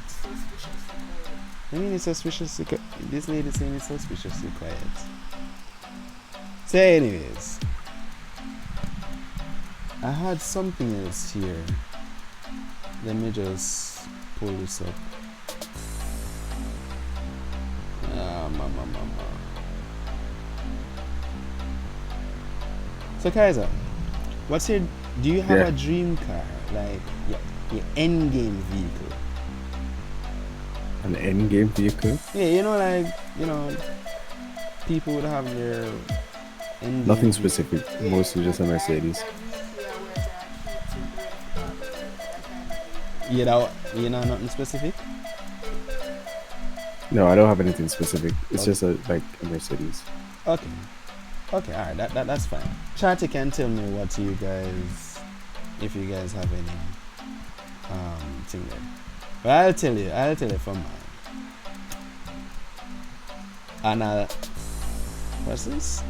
I mean, it's suspiciously this lady saying it's suspiciously quiet. So anyways, I had something else here. Let me just pull this up. So Kaiser, do you have Yeah. a dream car? Like your end game vehicle? An end game vehicle? Yeah, people would have their end game Nothing vehicle. specific. Mostly just a Mercedes. You're not nothing specific? No, I don't have anything specific. It's Okay. just like a Mercedes. Okay, alright, that's fine. Charty can tell me what you guys, if you guys have any thing there. But I'll tell you for mine. And what's this?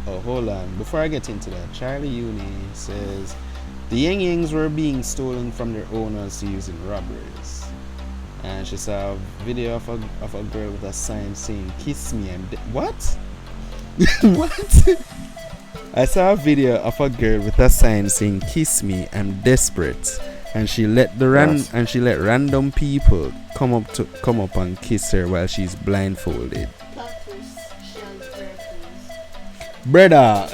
Oh, hold on. Before I get into that, Charlie Uni says the Yang Yangs were being stolen from their owners using robberies. And she saw a video of a girl with a sign saying "Kiss me." What? What? I saw a video of a girl with a sign saying "Kiss me, I'm desperate," and she let random people come up and kiss her while she's blindfolded. Brother.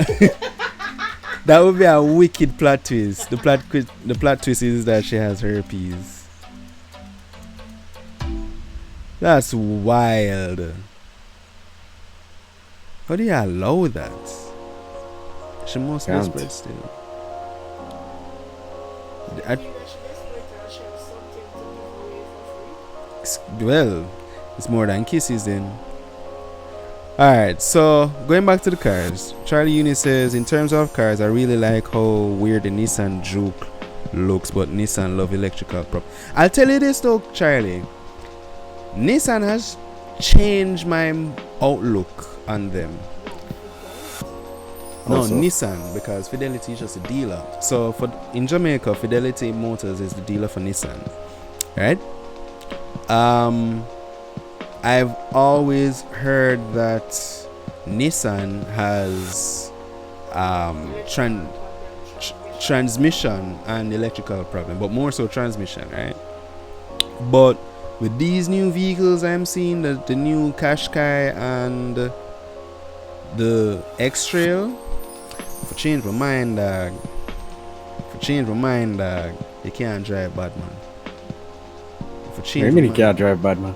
That would be a wicked plot twist. The plot twist is that she has herpes. That's wild. How do you allow that? She must be Can't. spread still. I mean, that she desperate and she has something to give away for free. Well, it's more than kisses then. Alright, so going back to the cars. Charlie Uni says, in terms of cars, I really like how weird the Nissan Juke looks, but Nissan love electrical prop. I'll tell you this though, Charlie. Nissan has changed my outlook on them. No, Also. Nissan, because Fidelity is just a dealer. So in Jamaica, Fidelity Motors is the dealer for Nissan, right? I've always heard that Nissan has transmission and electrical problem, but more so transmission, right? But with these new vehicles I'm seeing, the new Qashqai and the X-Trail, for change my mind, dog. You can't drive bad, man. For I change mean, my you mind. can't drive bad, man.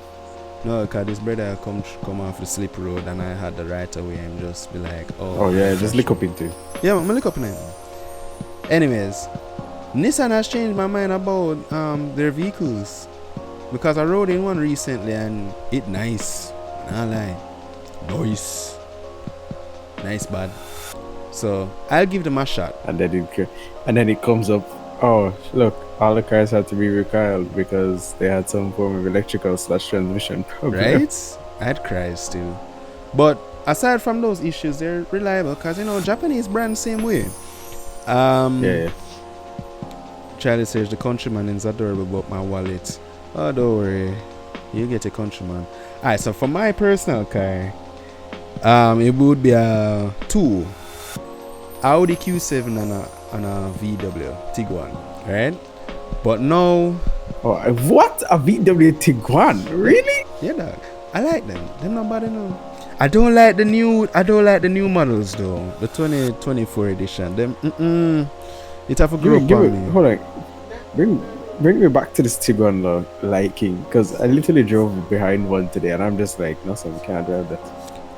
No, because this brother come off the slip road and I had the right away and just be like, oh. Oh, yeah, just lick up into it. Yeah, I'm look up in it. Anyways, Nissan has changed my mind about their vehicles. Because I rode in one recently and it nice. Not lie. Nice bad. So I'll give them a shot. And then it comes up, oh, look, all the cars had to be recalled because they had some form of electrical / transmission problem. Right? I'd cry still. But aside from those issues, they're reliable because, Japanese brands same way. Yeah. Charlie says the Countryman is adorable, but my wallet. Oh, don't worry. You get a Countryman. Alright, so for my personal car, it would be a 2 Audi Q7 and a VW Tiguan, right? But now, Oh, what? A VW Tiguan? Really? yeah, dog. I like them. Them not bad enough. I don't like the new models though. The 2024 edition. Them it have a grow up on me. Hold on. Bring me back to this Tiguan liking, because I literally drove behind one today and I'm just like, no, son, can't drive that.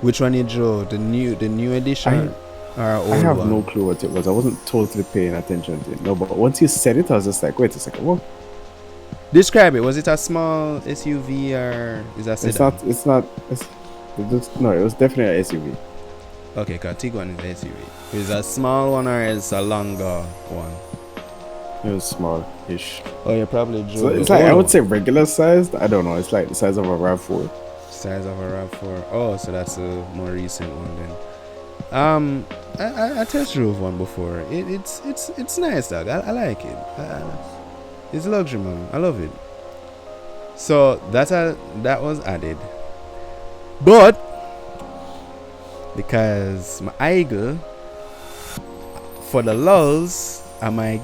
Which one you drove? The new edition or old I have one? no clue what it was. I wasn't totally paying attention to it. No, but once you said it, I was just like, wait a second, what? Describe it. Was it a small SUV or is that sedan? No, it was definitely an SUV. Okay, because Tiguan is SUV. Is it a small one or is it a longer one? It was small-ish. Oh, you probably drove. So it's like, I would say regular sized. I don't know. It's like the size of a RAV4. Size of a RAV4. Oh, so that's a more recent one then. I test drove one before. It's nice, dog. I like it. It's luxury, man. I love it. So that was added, but because my Eagle for the lulls, I'm a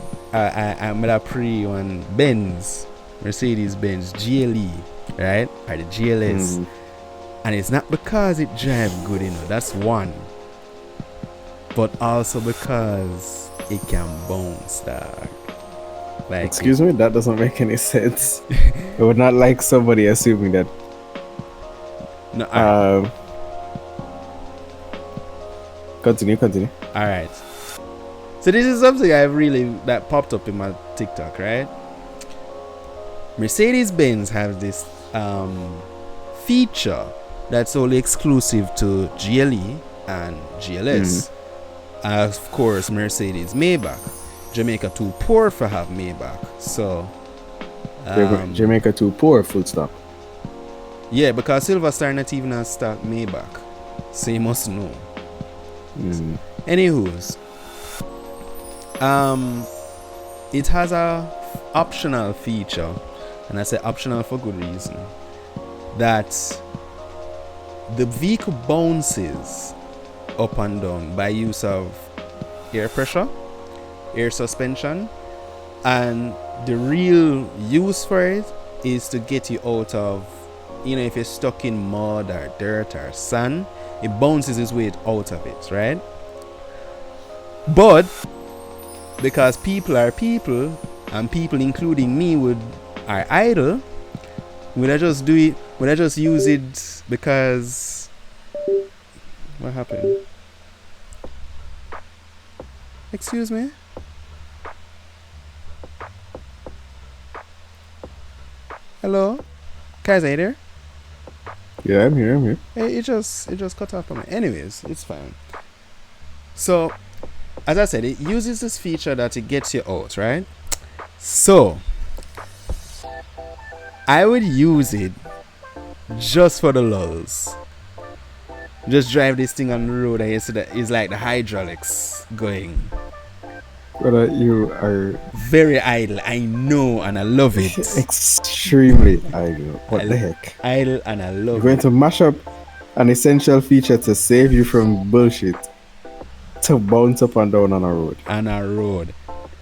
pre on Benz, Mercedes-Benz GLE, right? Or the GLS. And it's not because it drives good, that's one. But also because it can bounce, dog. Like, Excuse me, that doesn't make any sense. I would not like somebody assuming that. No, Continue. alright. So this is something that popped up in my TikTok, right? Mercedes-Benz have this feature that's only exclusive to GLE and GLS. Of course, Mercedes Maybach. Jamaica too poor for have Maybach. So Jamaica too poor, full stop. yeah, because Silver Star not even has stock Maybach. So you must know. Anywho's, it has a optional feature, and I say optional for good reason, that the vehicle bounces up and down by use of air pressure, air suspension, and the real use for it is to get you out of, if you're stuck in mud or dirt or sand, it bounces its way out of it, right? But because people are people, and people, including me, are idle. Would I just do it? Would I just use it because? What happened? Excuse me? Hello? Kaiser, you there? Yeah, I'm here. It just cut off on me. Anyways, it's fine. So, as I said, it uses this feature that it gets you out, right? So, I would use it just for the lulls. Just drive this thing on the road and you see that it's like the hydraulics going. Brother, you are Very idle, I know, and I love it. extremely idle. What the heck? Idle, and I You're love going it. to mash up an essential feature to save you from bullshit to bounce up and down on a road. On a road.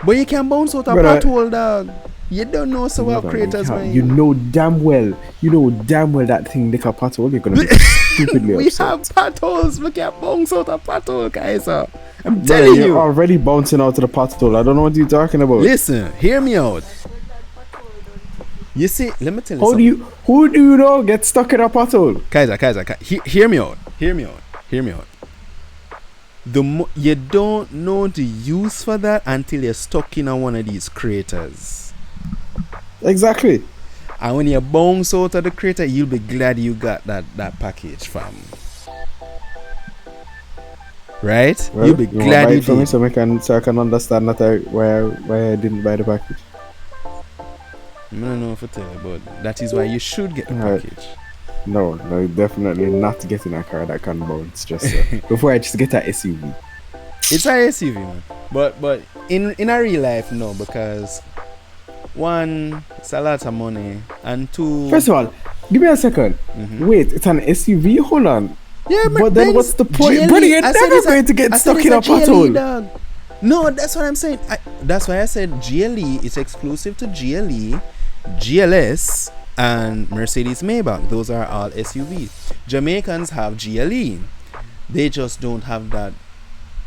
But you can bounce out a Brother, pothole, dog. You don't know so well creators, man. You know damn well that thing like a pothole, you're gonna be stupidly We upset. have potholes. We can bounce out a pothole, guys. I'm Brother, telling you're you. already bouncing out of the pothole. I don't know what you're talking about. Listen, hear me out. You see, let me tell you something. Who do you know get stuck in a pothole? Kaiser, hear me out. You don't know the use for that until you're stuck in one of these craters. Exactly. And when you bounce out of the crater, you'll be glad you got that package, fam. Right? Well, You'll be you wanna glad buy you it for me did. so I can understand that why I didn't buy the package. I don't know if I tell you, but that is why you should get the Alright. package. No, definitely not getting a car that can bounce just before I just get an SUV. It's a SUV, man. But in a real life, no, because one, it's a lot of money, and two. First of all, give me a second. Mhm. Wait, it's an SUV? Hold on. Yeah, But then what's the point? GLE, Brother, you're I said never it's going to get I said stuck it's in a GLE, pothole. dog. No, that's what I'm saying. That's why I said GLE is exclusive to GLE, GLS, and Mercedes Maybach. Those are all SUVs. Jamaicans have GLE. They just don't have that.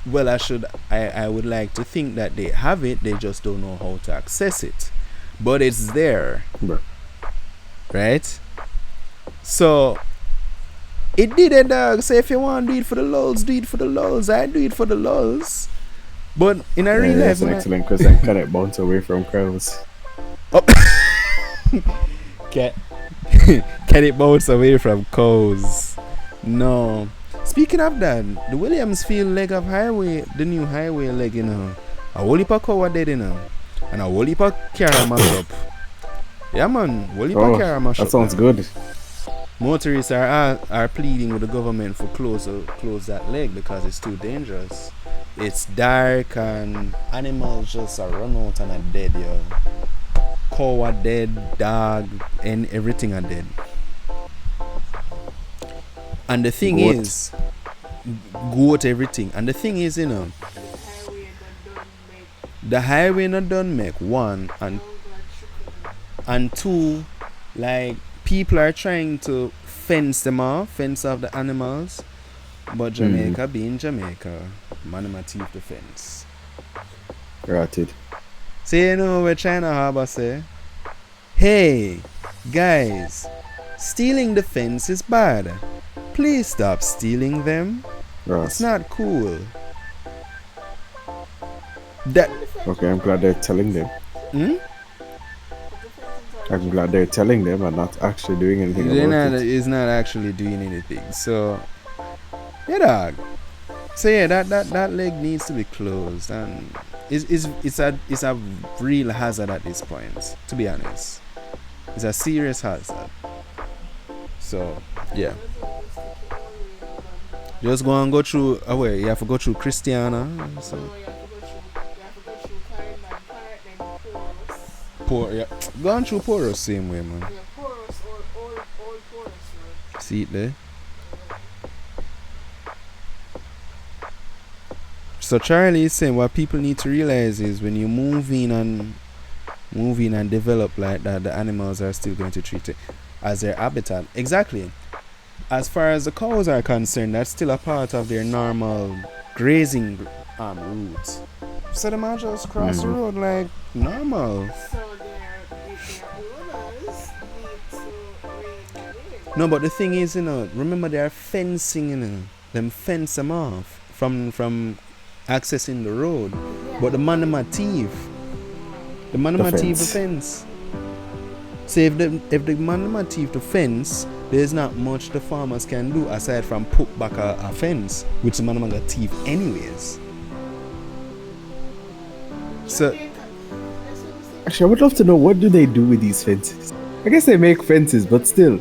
Well, I would like to think that they have it. They just don't know how to access it. But it's there. Bro. Right? So it did it, dog. So if you want to do it for the lulz, do it for the lulz. I do it for the lulz. But in a real life, That's an excellent question. Can it bounce away from crowds? can it bounce away from cows? No. Speaking of that, the Williamsfield leg of highway, the new highway leg, you know, a whole heap of cow are dead, you know, and a whole heap of car mash up. Yeah, man, whole heap of car mash up. That sounds now. good. Motorists are pleading with the government for close that leg because it's too dangerous. It's dark and animals just are run out and are dead, yo. Cow are dead, dog, and everything are dead. And the thing Goat. is, goat everything. And the thing is, you know, the highway not done make one, and two, like people are trying to fence off the animals, but Jamaica being Jamaica, man ma teeth the fence. Rotted. So you know where China Harbour say, hey guys, stealing the fence is bad. Please stop stealing them. It's not cool. That Okay, I'm glad they're telling them. I'm glad they're telling them and not actually doing anything about it. is not actually doing anything. So yeah, dog. So yeah, that leg needs to be closed, and it's a real hazard at this point. To be honest, it's a serious hazard. So yeah, just go through. You have to go through Christiana. So going through Poros same way, man. See it there. So Charlie is saying what people need to realize is when you move in and develop like that, the animals are still going to treat it as their habitat. Exactly. As far as the cows are concerned, that's still a part of their normal grazing routes. So the man just cross the road like normal. So their owners need to rein them in. No, but the thing is, remember they are fencing, them fence them off from accessing the road. Yeah. But the man them a thief. The man them a thief the fence. So if the man them a thief the fence, there's not much the farmers can do aside from put back a fence, which the man them a thief anyways. So That's what I'm saying. Actually, I would love to know, what do they do with these fences? I guess they make fences, but still.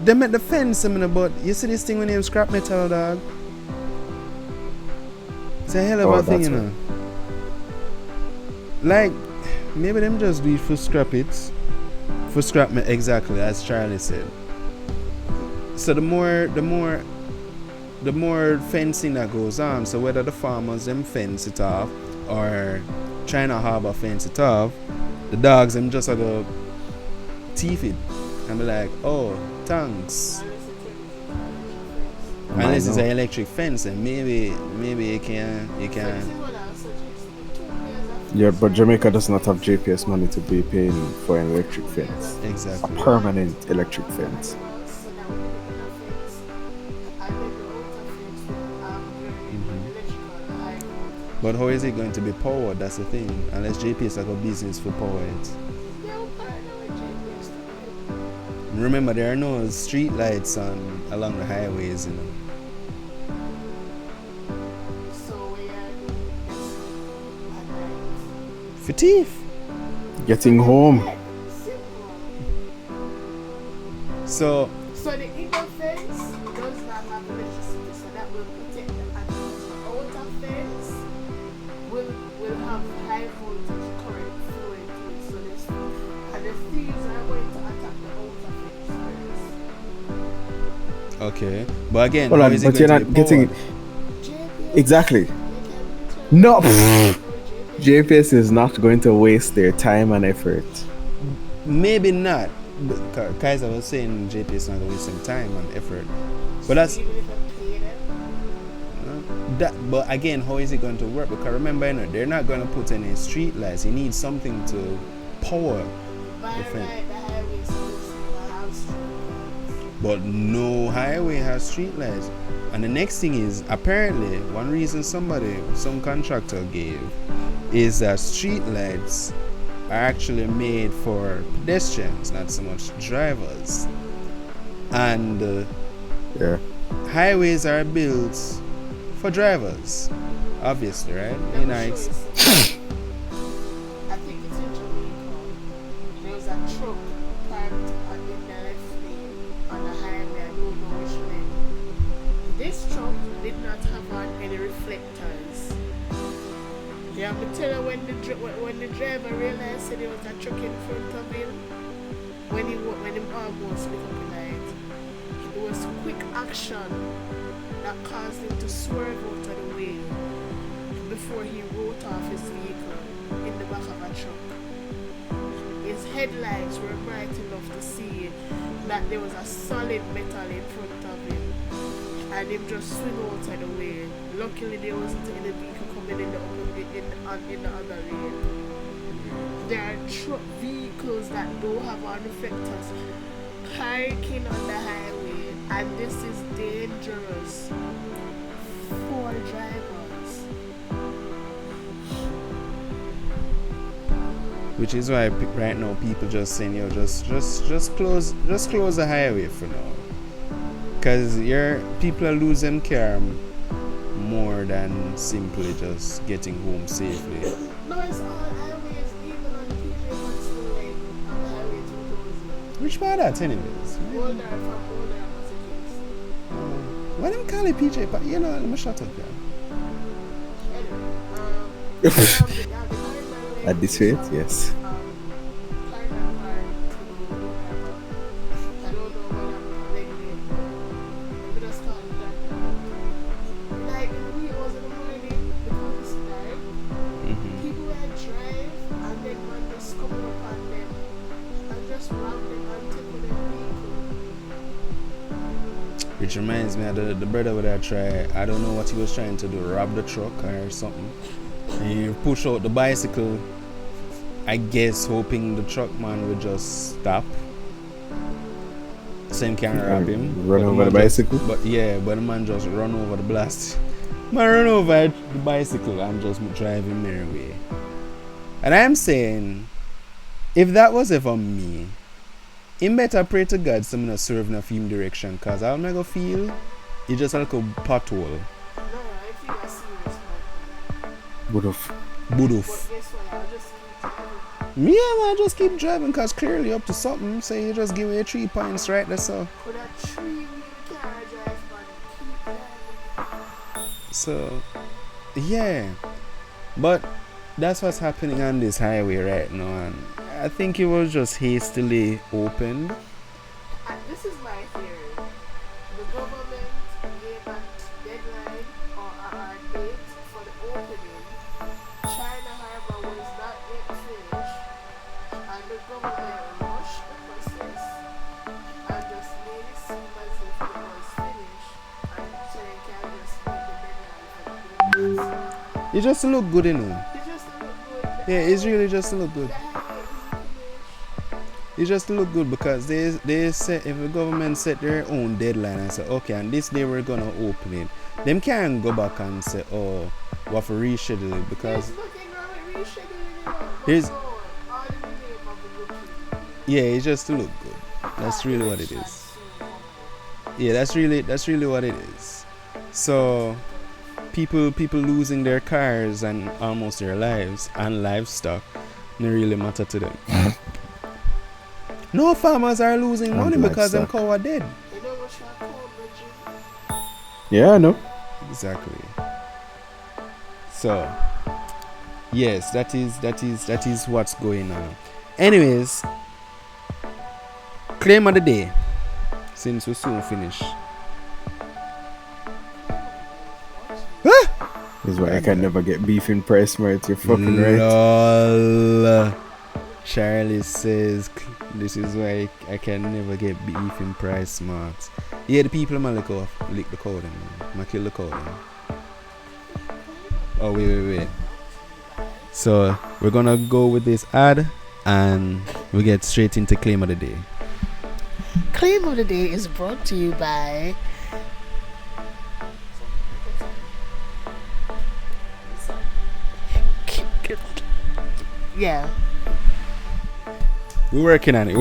they make the fence, but you see this thing when you scrap metal, dog. It's a hell of a thing, that's Like, maybe them just do it for scrap it. For scrap me, exactly, as Charlie said. So the more fencing that goes on, so whether the farmers them fence it off or China Harbor fence it off, the dogs them just go teeth it and be like, oh, thanks. Unless it's an electric fence, and maybe you can. Yeah, but Jamaica does not have JPS money to be paying for an electric fence. A Exactly. permanent electric fence. But how is it going to be powered? That's the thing. Unless JPS have a business for power it. Remember, there are no street lights along the highways, For thief. Getting home. So the inner fence does not have electricity, so that will protect them. And the outer fence will have high voltage current flowing through. So this, and the thieves are going to attack the outer fence first. okay, but again, Hold how on, is it but you're going not to be getting powered? exactly. No. JPS is not going to waste their time and effort. Maybe not. But Kaiser was saying JPS is not going to waste some time and effort. But that's Even if I pay them, that. But again, how is it going to work? Because remember, they're not going to put any street lights. You need something to power. by The right, fence. the highway is supposed to have street lights. But no highway has street lights. And the next thing is, apparently, one reason some contractor gave is that street lights are actually made for pedestrians, not so much drivers. And Yeah. highways are built for drivers, obviously, right? Let me show you something. I think it's in Jamaica. There was a truck parked on the left lane on the highway. I don't know which lane. This truck did not have on any reflectors. Yeah, but tell you when the driver realized that there was a truck in front of him, when he almost looked up the light, it was quick action that caused him to swerve out of the way before he wrote off his vehicle in the back of a truck. His headlights were bright enough to see that there was a solid metal in front of him, and him just swing out of the way. Luckily, there wasn't any vehicle coming in the other lane. There are vehicles that don't have on reflectors parking on the highway, and this is dangerous for drivers. Which is why right now people just saying, yo, just close the highway for now. Cause people are losing car more than simply just getting home safely. No, it's all highways, even on PJ Maxwell Lane, on the highway 2000. Which part that anyways? Older Massachusetts. Why them call it PJ? But let me shut up, yeah. Anyway, At this rate, yes. Which reminds me of the brother with that try. I don't know what he was trying to do, rob the truck or something. He push out the bicycle, I guess hoping the truck man would just stop. Same can grab him. Run but over the man just- bicycle? But the man just run over the blast. Man run over the bicycle and just drive him their way. And I'm saying, if that was ever me, him better pray to God so I'm not serve in a film direction, cause I'm not gonna feel it's just like a pothole. No, I feel a serious man. Would have. Budoof. But guess what? I'll just keep driving. Yeah, man, just keep driving cause clearly up to something. So you just give me 3 points right there, so. Could a 3-wheel car drive, man? Keep driving. So, yeah. But that's what's happening on this highway right now, and I think it was just hastily opened. And this is my theory. The government gave a deadline or a date for the opening. China Harbor was not yet finished, and the government rushed the process and just made it seem as if it was finished, and so they can just meet the deadline for the opening. It just look good, you know. It just look good. Yeah, it's really just look good. The highway isn't finished. It just look good because they set, if the government set their own deadline and say, okay, and this day we're gonna open it, them can't go back and say, oh, we have to reschedule it because There's nothing wrong with rescheduling it out. But Here's- no, all in the name of the looking. yeah, it's just to look good. That's really what it is. Yeah, that's really what it is. So people losing their cars and almost their lives and livestock don't really matter to them. No farmers are losing And money because them livestock. cow are dead. You know what you're called, Reggie? Yeah, I know. Exactly. So yes, that is what's going on. Anyways, claim of the day. Since we soon finish. This is why I can never get beef in price, mate. You're fucking right. Lol. Charlie says this is why I can never get beef in price smart. Yeah, the people might lick the code and might kill the code. Oh wait. So we're gonna go with this ad and we get straight into claim of the day. Claim of the day is brought to you by yeah. We're working on it.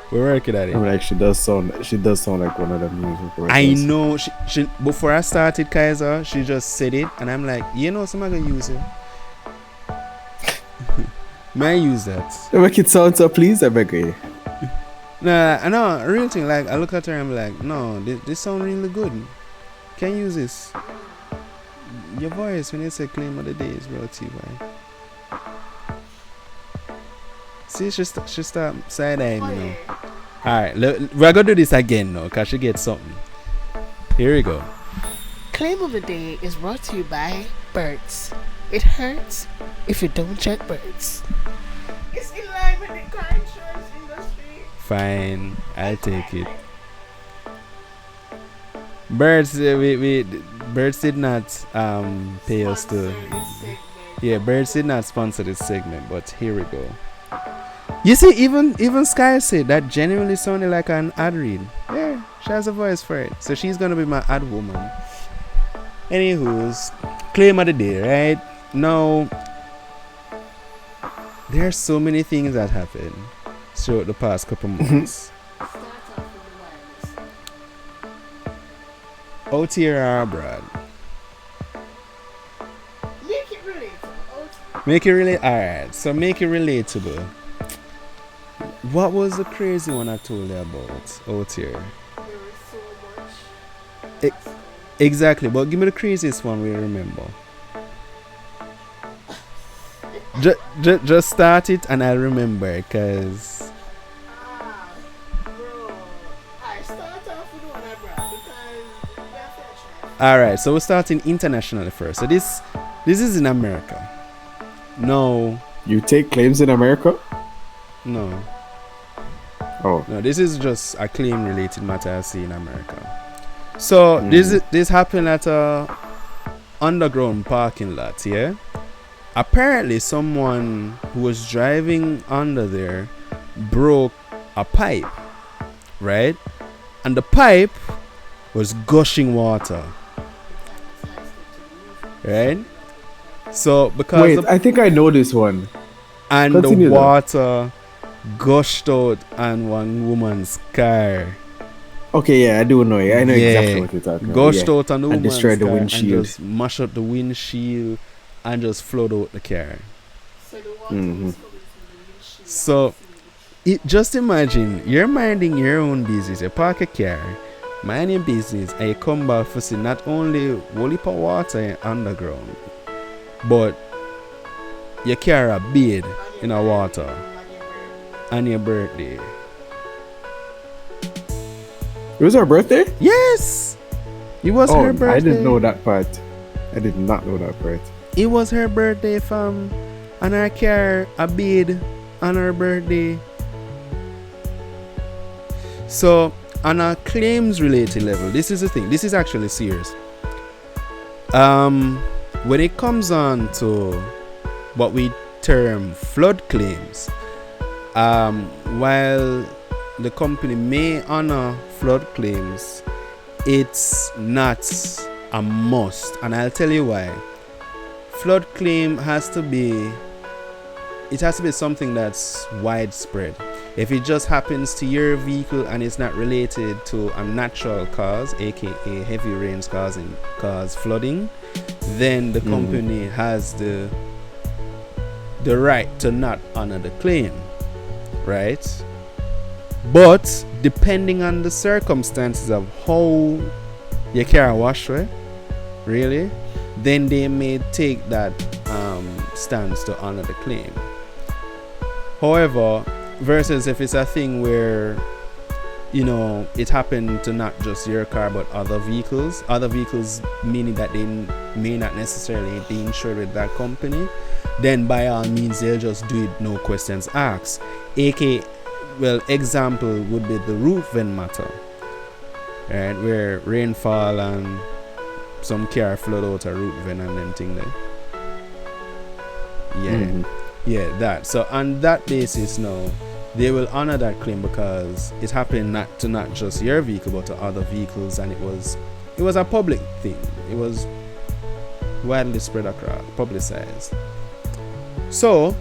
I mean, like she does sound like one of the music. I know she before I started Kaiser, she just said it and I'm like, you know, I'm gonna use it. May I use that? Don't make it sound so please, I beg you. Nah, I know, real thing, like I look at her and I'm like, no, this sound really good. Can you use this? Your voice when you say claim of the day is brought to you by. See, she start side-eyeing me now. Alright, we're gonna do this again now, cause she gets something. Here we go. Claim of the day is brought to you by Birds. It hurts if you don't check birds. It's in line with the car insurance industry. Fine, I'll take it. Birds, Birds did not pay us to. Yeah, Birds did not sponsor this segment, but here we go. You see, even Sky said that genuinely sounded like an ad read. Yeah, she has a voice for it, so she's gonna be my ad woman. Anywho's claim of the day, right? Now, there are so many things that happened throughout the past couple months. Start off with the wireless. Out here or abroad. Make it relatable. Make it really alright. So make it relatable. What was the crazy one I told you about out here? There was so much. It- Exactly, but give me the craziest one we remember. Just start it and I'll remember, cause Bro. I start off with the one I brought because we have to try. alright, so we're starting internationally first. So this is in America. No, You take claims in America? no, Oh, this is just a claim related matter I see in America. So this happened at a underground parking lot, yeah? Apparently, someone who was driving under there broke a pipe, right? And the pipe was gushing water, right? So because Wait, I think I know this one. and continue the though. water gushed out on one woman's car. Okay, yeah, I do know it. I know Yeah. exactly what you're talking about. Gushed Yeah. out on the And woman's destroyed the car windshield. and just mash up the windshield and just flood out the car. So the water Mhm. was coming from the windshield. So- Just imagine you're minding your own business. You park a car, mind your business, and you come back for see not only whole heap of water underground, but your car a bathe in a water on your birthday. It was her birthday? Yes, it was her birthday. I didn't know that part. I did not know that part. It was her birthday, fam, and her car a bathe on her birthday. So, on a claims related level, this is the thing. This is actually serious. When it comes on to what we term flood claims, while the company may honor flood claims, it's not a must, and I'll tell you why. Flood claim has to be something that's widespread. If it just happens to your vehicle and it's not related to a natural cause, aka heavy rains cause flooding, then the company has the right to not honor the claim, right? But depending on the circumstances of how your car washed, really, then they may take that stance to honor the claim. However, versus if it's a thing where, you know, it happened to not just your car but other vehicles meaning that they may not necessarily be insured with that company, then by all means they'll just do it, no questions asked. Example would be the roof vent matter, right, where rainfall and some car flood out a roof vent and them thing there. Yeah, that. So on that basis now, they will honor that claim because it happened not just your vehicle but to other vehicles, and it was a public thing. It was widely spread across, publicized. So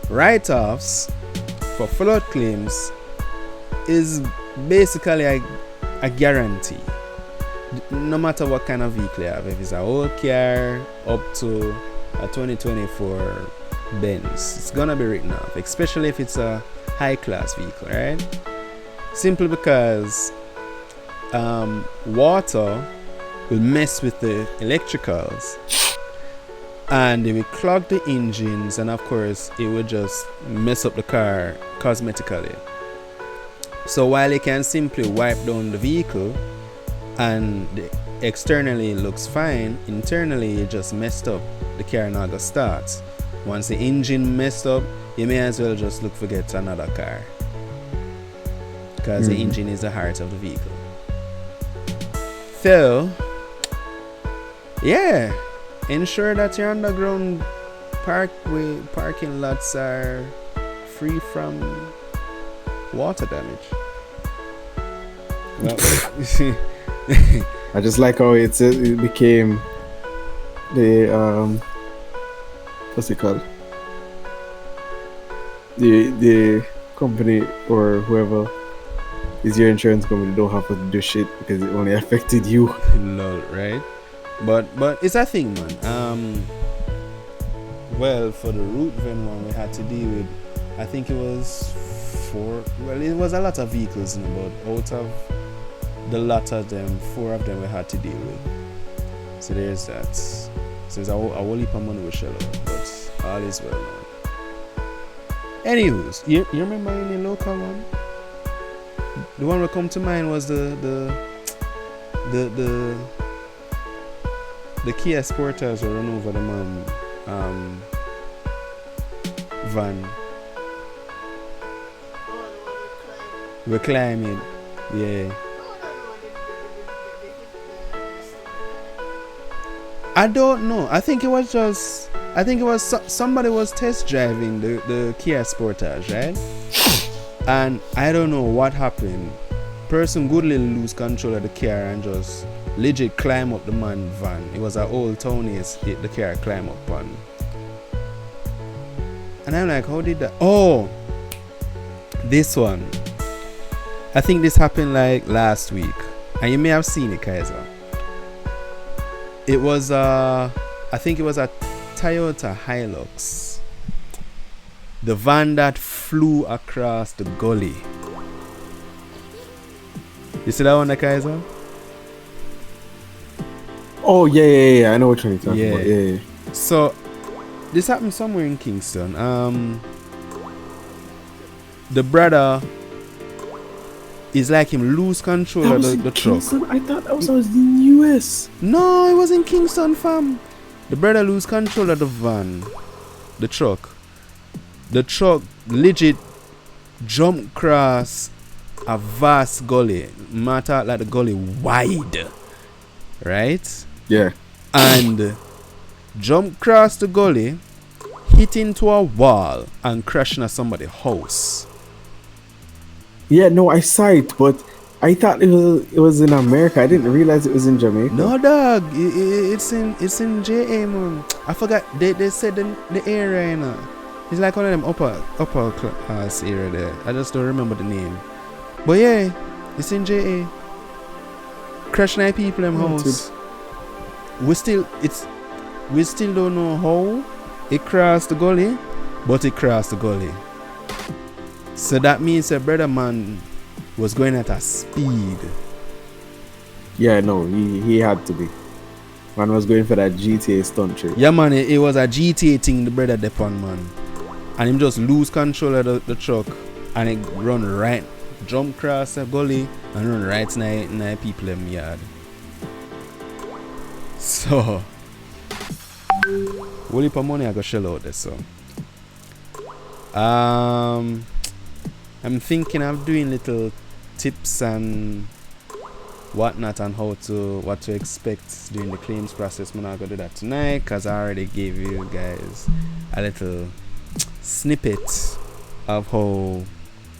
write-offs for flood claims is basically a guarantee. No matter what kind of vehicle you have, if it's an old car up to a 2024 Benz, it's gonna be written off, especially if it's a high class vehicle, right? Simply because water will mess with the electricals and it will clog the engines, and of course it will just mess up the car cosmetically. So while it can simply wipe down the vehicle and externally it looks fine, internally it just messed up, the car not gonna start. Once the engine messed up, you may as well just look for get another car, because the engine is the heart of the vehicle. So yeah, ensure that your underground parking lots are free from water damage. Well, I just like how it became the what's it called? The company or whoever is your insurance company don't have to do shit because it only affected you. lol, right? But it's a thing, man. Well, for the root vent one, we had to deal with, I think it was it was a lot of vehicles, but out of the lot of them, 4 of them we had to deal with. So there's that. So there's a whole heap of money we shell out, but all is well now. Anyways, you remember any local one? The one that come to mind was the Kia Sportage that run over the van. We're climbing, yeah. I don't know. I think it was somebody was test driving the Kia Sportage, right? And I don't know what happened. Person goodly lose control of the car and just legit climb up the man van. It was an old Tony's the car climb up on. And I'm like, how did that? Oh, this one. I think this happened like last week. And you may have seen it, Kaiser. It was I think it was a Toyota Hilux. The van that flew across the gully. You see that one, Kaiser? Oh yeah. I know what you're talking about. Yeah. So this happened somewhere in Kingston. The brother is like him lose control of the truck. Kingston? I thought that was in US. No, it was in Kingston, fam. The brother lose control of the van, the truck. The truck legit jump across a vast gully. Matter like the gully wide, right? Yeah. And jump across the gully, hit into a wall, and crash into somebody's house. Yeah, no, I saw it, but I thought it was in America. I didn't realize it was in Jamaica. No, dog. It's in JA, man. I forgot. They said the area, you know. It's like one of them upper class area there. I just don't remember the name. But yeah, it's in JA. Crash 9 people in house. We still don't know how it crossed the gully, but it crossed the gully. So that means a brother man was going at a speed. Yeah, no, he had to be. Man was going for that GTA stunt trick. Yeah, man, it was a GTA thing the brother depon, man. And him just lose control of the truck and it run right, jump across the gully and run right in people in the yard. So, whole heap of money I got shell out there, so. I'm thinking of doing little tips and whatnot on what to expect during the claims process. I'm not gonna do that tonight because I already gave you guys a little snippet of how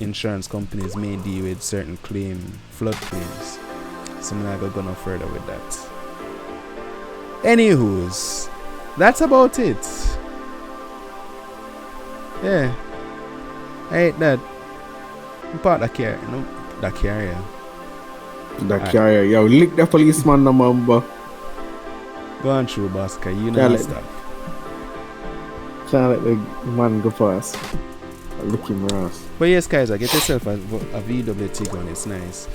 insurance companies may deal with certain flood claims. So I'm not gonna go no further with that. Anywho's, that's about it. Yeah, I hate that. Part that carrier, no, that carrier. That carrier, yo, lick the policeman number. Go on through, boss, cause you know stuff. Can't let the man go fast. Lick him ass. But yes, guys, get yourself a VW Tiguan. It's nice.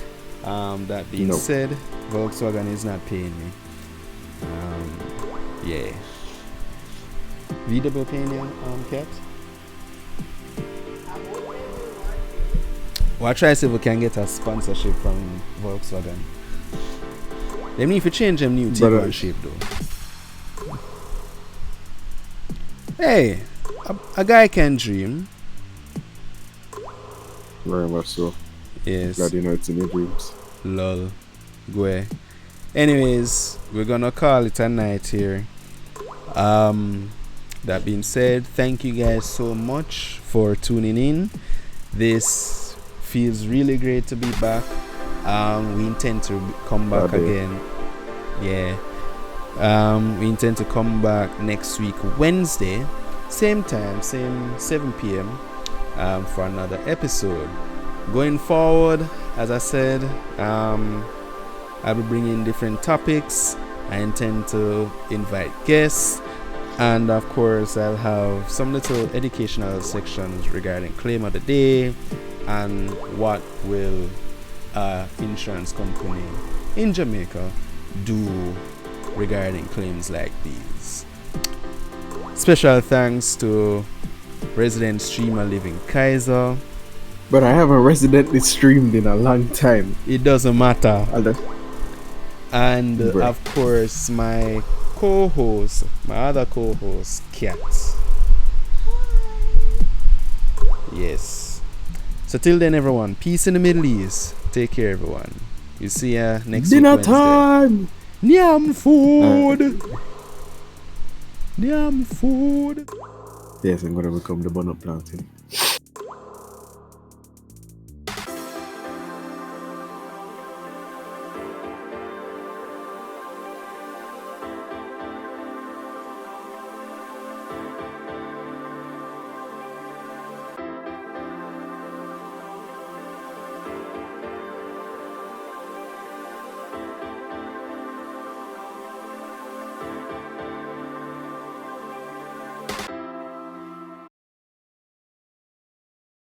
That being said, Volkswagen is not paying me. Yeah. VW paying you, Cat? Well, I try to see if we can get a sponsorship from Volkswagen. They need to change them new Tiguan shape though. Hey, a guy can dream. Very much so. Yes. Glad you know it's in your dreams. Lol. Go. Anyways, we're gonna call it a night here. That being said, thank you guys so much for tuning in. This feels really great to be back. We intend to come back again. Yeah. We intend to come back next week, Wednesday, same time, same 7 p.m. For another episode. Going forward, as I said, I'll be bringing different topics. I intend to invite guests, and of course I'll have some little educational sections regarding claim of the day and what will insurance company in Jamaica do regarding claims like these. Special thanks to resident streamer Living Kaiser. But I haven't residently streamed in a long time. It doesn't matter. And of course my other co-host, Kat. Yes. So till then, everyone, peace in the Middle East. Take care, everyone. We'll see ya next week, Dinner Wednesday. time! Nyam food! Damn food. Yes, I'm gonna become the bun up planting.